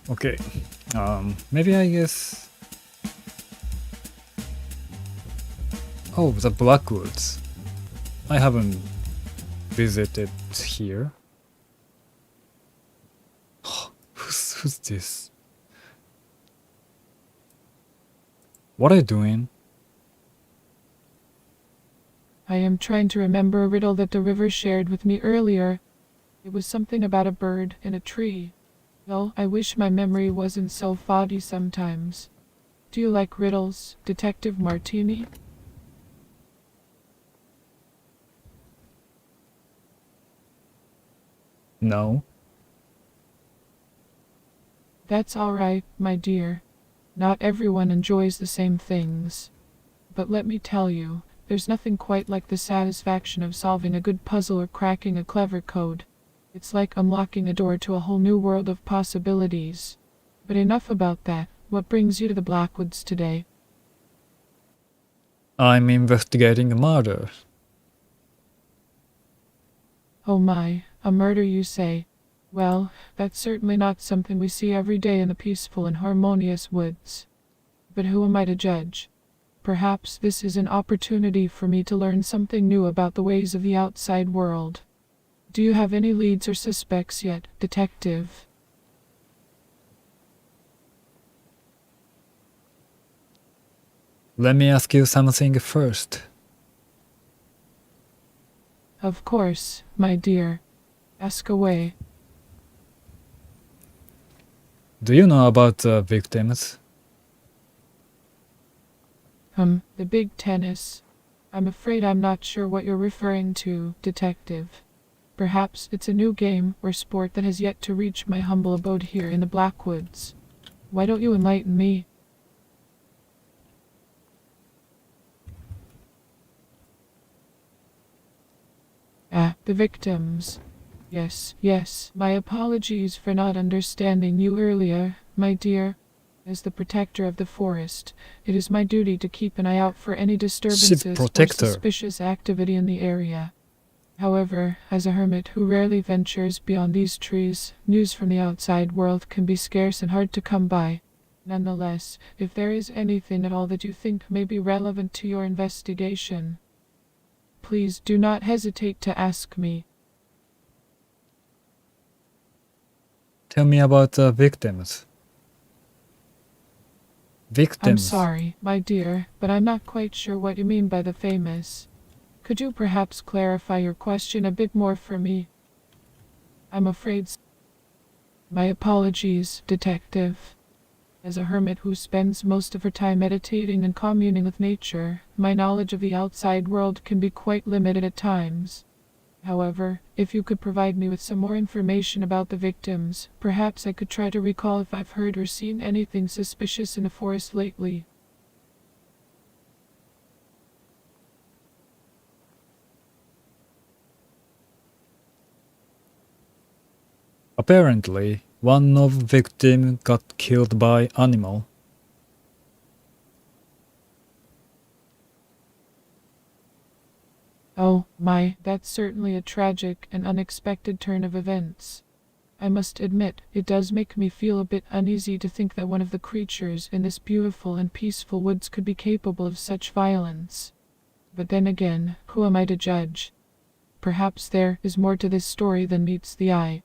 Okay. Maybe I guess... Oh, the Blackwoods. I haven't visited here. Who's this? What are you doing? I am trying to remember a riddle that the river shared with me earlier. It was something about a bird in a tree. Well, I wish my memory wasn't so foggy sometimes. Do you like riddles, Detective Martini? No. That's all right, my dear. Not everyone enjoys the same things. But let me tell you, there's nothing quite like the satisfaction of solving a good puzzle or cracking a clever code. It's like unlocking a door to a whole new world of possibilities. But enough about that. What brings you to the Blackwoods today? I'm investigating a murder. Oh my, a murder you say? Well, that's certainly not something we see every day in the peaceful and harmonious woods. But who am I to judge? Perhaps this is an opportunity for me to learn something new about the ways of the outside world. Do you have any leads or suspects yet, Detective? Let me ask you something first. Of course, my dear. Ask away. Do you know about the victims? The big tennis. I'm afraid I'm not sure what you're referring to, Detective. Perhaps it's a new game or sport that has yet to reach my humble abode here in the Blackwoods. Why don't you enlighten me? The victims. Yes, my apologies for not understanding you earlier, my dear. As the protector of the forest, it is my duty to keep an eye out for any disturbances or protector. suspicious activity in the area. However, as a hermit who rarely ventures beyond these trees, news from the outside world can be scarce and hard to come by. Nonetheless, if there is anything at all that you think may be relevant to your investigation, please do not hesitate to ask me. Tell me about the victims. I'm sorry, my dear, but I'm not quite sure what you mean by the famous. Could you perhaps clarify your question a bit more for me? I'm afraid. My apologies, detective. As a hermit who spends most of her time meditating and communing with nature, my knowledge of the outside world can be quite limited at times. However, if you could provide me with some more information about the victims, perhaps I could try to recall if I've heard or seen anything suspicious in the forest lately. Apparently, one of victim got killed by animal. Oh, my, that's certainly a tragic and unexpected turn of events. I must admit, it does make me feel a bit uneasy to think that one of the creatures in this beautiful and peaceful woods could be capable of such violence. But then again, who am I to judge? Perhaps there is more to this story than meets the eye.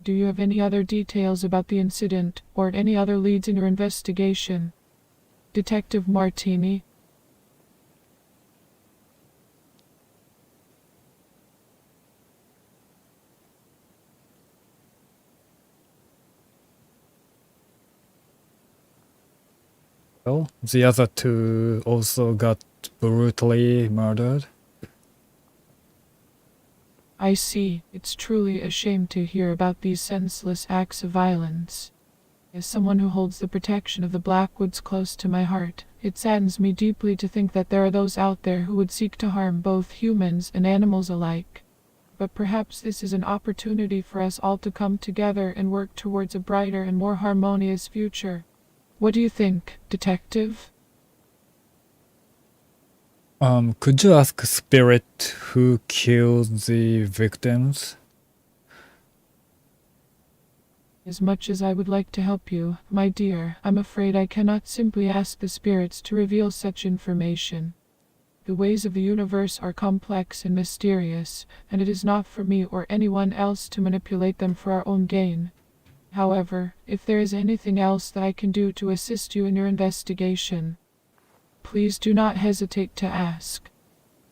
Do you have any other details about the incident, or any other leads in your investigation? Detective Martini? Well, the other two also got brutally murdered. I see. It's truly a shame to hear about these senseless acts of violence. As someone who holds the protection of the Blackwoods close to my heart, it saddens me deeply to think that there are those out there who would seek to harm both humans and animals alike. But perhaps this is an opportunity for us all to come together and work towards a brighter and more harmonious future. What do you think, Detective? Could you ask Spirit who killed the victims? As much as I would like to help you, my dear, I'm afraid I cannot simply ask the spirits to reveal such information. The ways of the universe are complex and mysterious, and it is not for me or anyone else to manipulate them for our own gain. However, if there is anything else that I can do to assist you in your investigation, please do not hesitate to ask.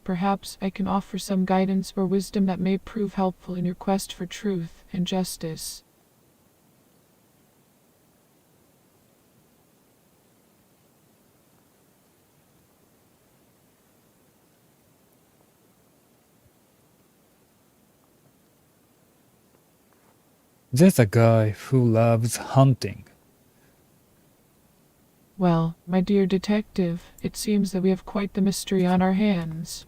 Perhaps I can offer some guidance or wisdom that may prove helpful in your quest for truth and justice. There's a guy who loves hunting. Well, my dear detective, it seems that we have quite the mystery on our hands.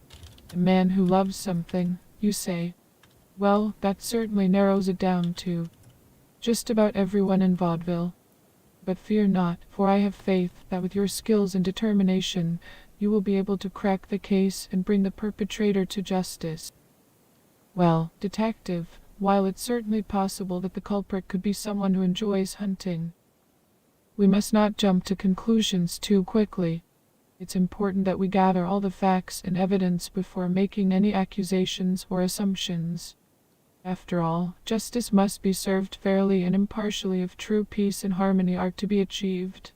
A man who loves something, you say? Well, that certainly narrows it down to just about everyone in Vaudeville. But fear not, for I have faith that with your skills and determination, you will be able to crack the case and bring the perpetrator to justice. Well, detective, while it's certainly possible that the culprit could be someone who enjoys hunting, we must not jump to conclusions too quickly. It's important that we gather all the facts and evidence before making any accusations or assumptions. After all, justice must be served fairly and impartially if true peace and harmony are to be achieved.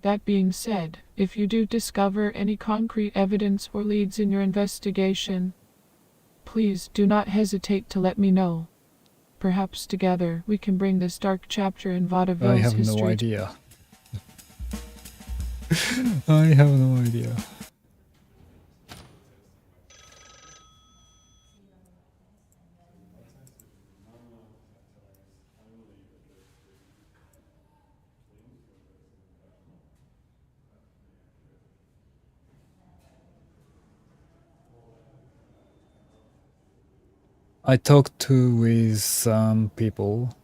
That being said, if you do discover any concrete evidence or leads in your investigation, please do not hesitate to let me know. Perhaps together we can bring this dark chapter in Vaudeville's I have history. no idea. I have no idea. I talked with some people.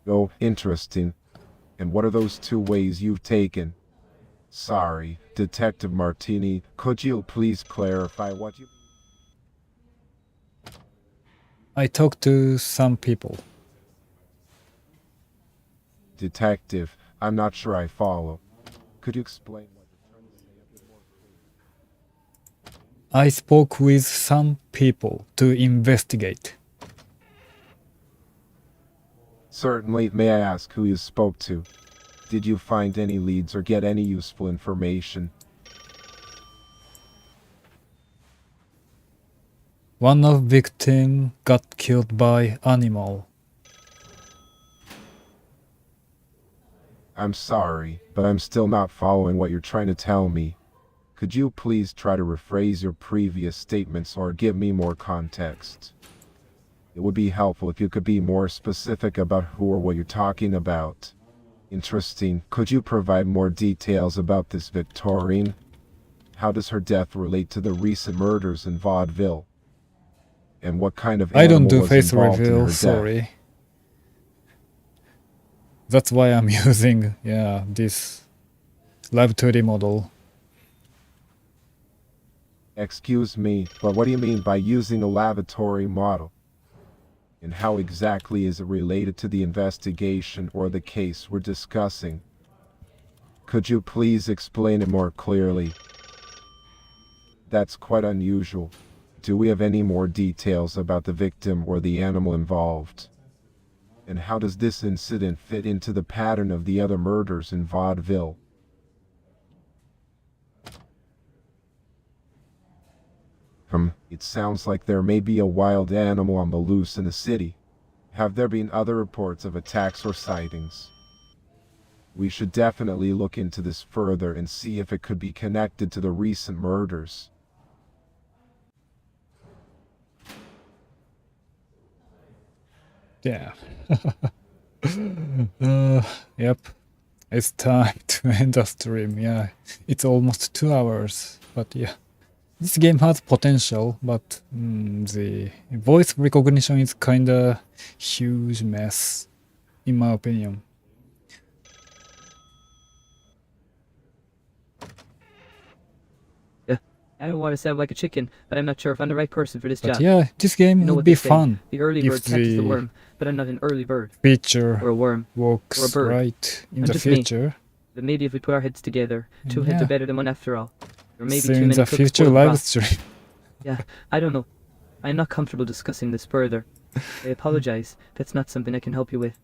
Oh, interesting. And what are those 2 ways you've taken? Sorry, Detective Martini, could you please clarify what you... I talked to some people. Detective, I'm not sure I follow. Could you explain what you're trying to say a bit more clearly? I spoke with some people to investigate. Certainly, may I ask who you spoke to? Did you find any leads or get any useful information? One of victim got killed by animal. I'm sorry, but I'm still not following what you're trying to tell me. Could you please try to rephrase your previous statements or give me more context? It would be helpful if you could be more specific about who or what you're talking about. Interesting. Could you provide more details about this Victorine? How does her death relate to the recent murders in Vaudeville? And what kind of I don't animal do was face involved in her reveal, death? sorry. That's why I'm using, this Live 2D model. Excuse me, but what do you mean by using a lavatory model? And how exactly is it related to the investigation or the case we're discussing? Could you please explain it more clearly? That's quite unusual. Do we have any more details about the victim or the animal involved? And how does this incident fit into the pattern of the other murders in Vaudeville? It sounds like there may be a wild animal on the loose in the city. Have there been other reports of attacks or sightings? We should definitely look into this further and see if it could be connected to the recent murders. Yeah. Yep. It's time to end the stream. Yeah. It's almost 2 hours. But yeah. This game has potential, but the voice recognition is kinda huge mess, in my opinion. I don't want to sound like a chicken, but I'm not sure if I'm the right person for this But job. yeah, this game You know would what be they say, fun the early if bird catches the the worm, but I'm not an early bird feature or a worm. works or a bird. right in I'm the just me. future. But maybe if we put our heads together, 2 heads Yeah. are better than 1 after all. Or maybe See too in many the cooks future spoil the live broth. stream. Yeah, I don't know. I'm not comfortable discussing this further. I apologize. That's not something I can help you with.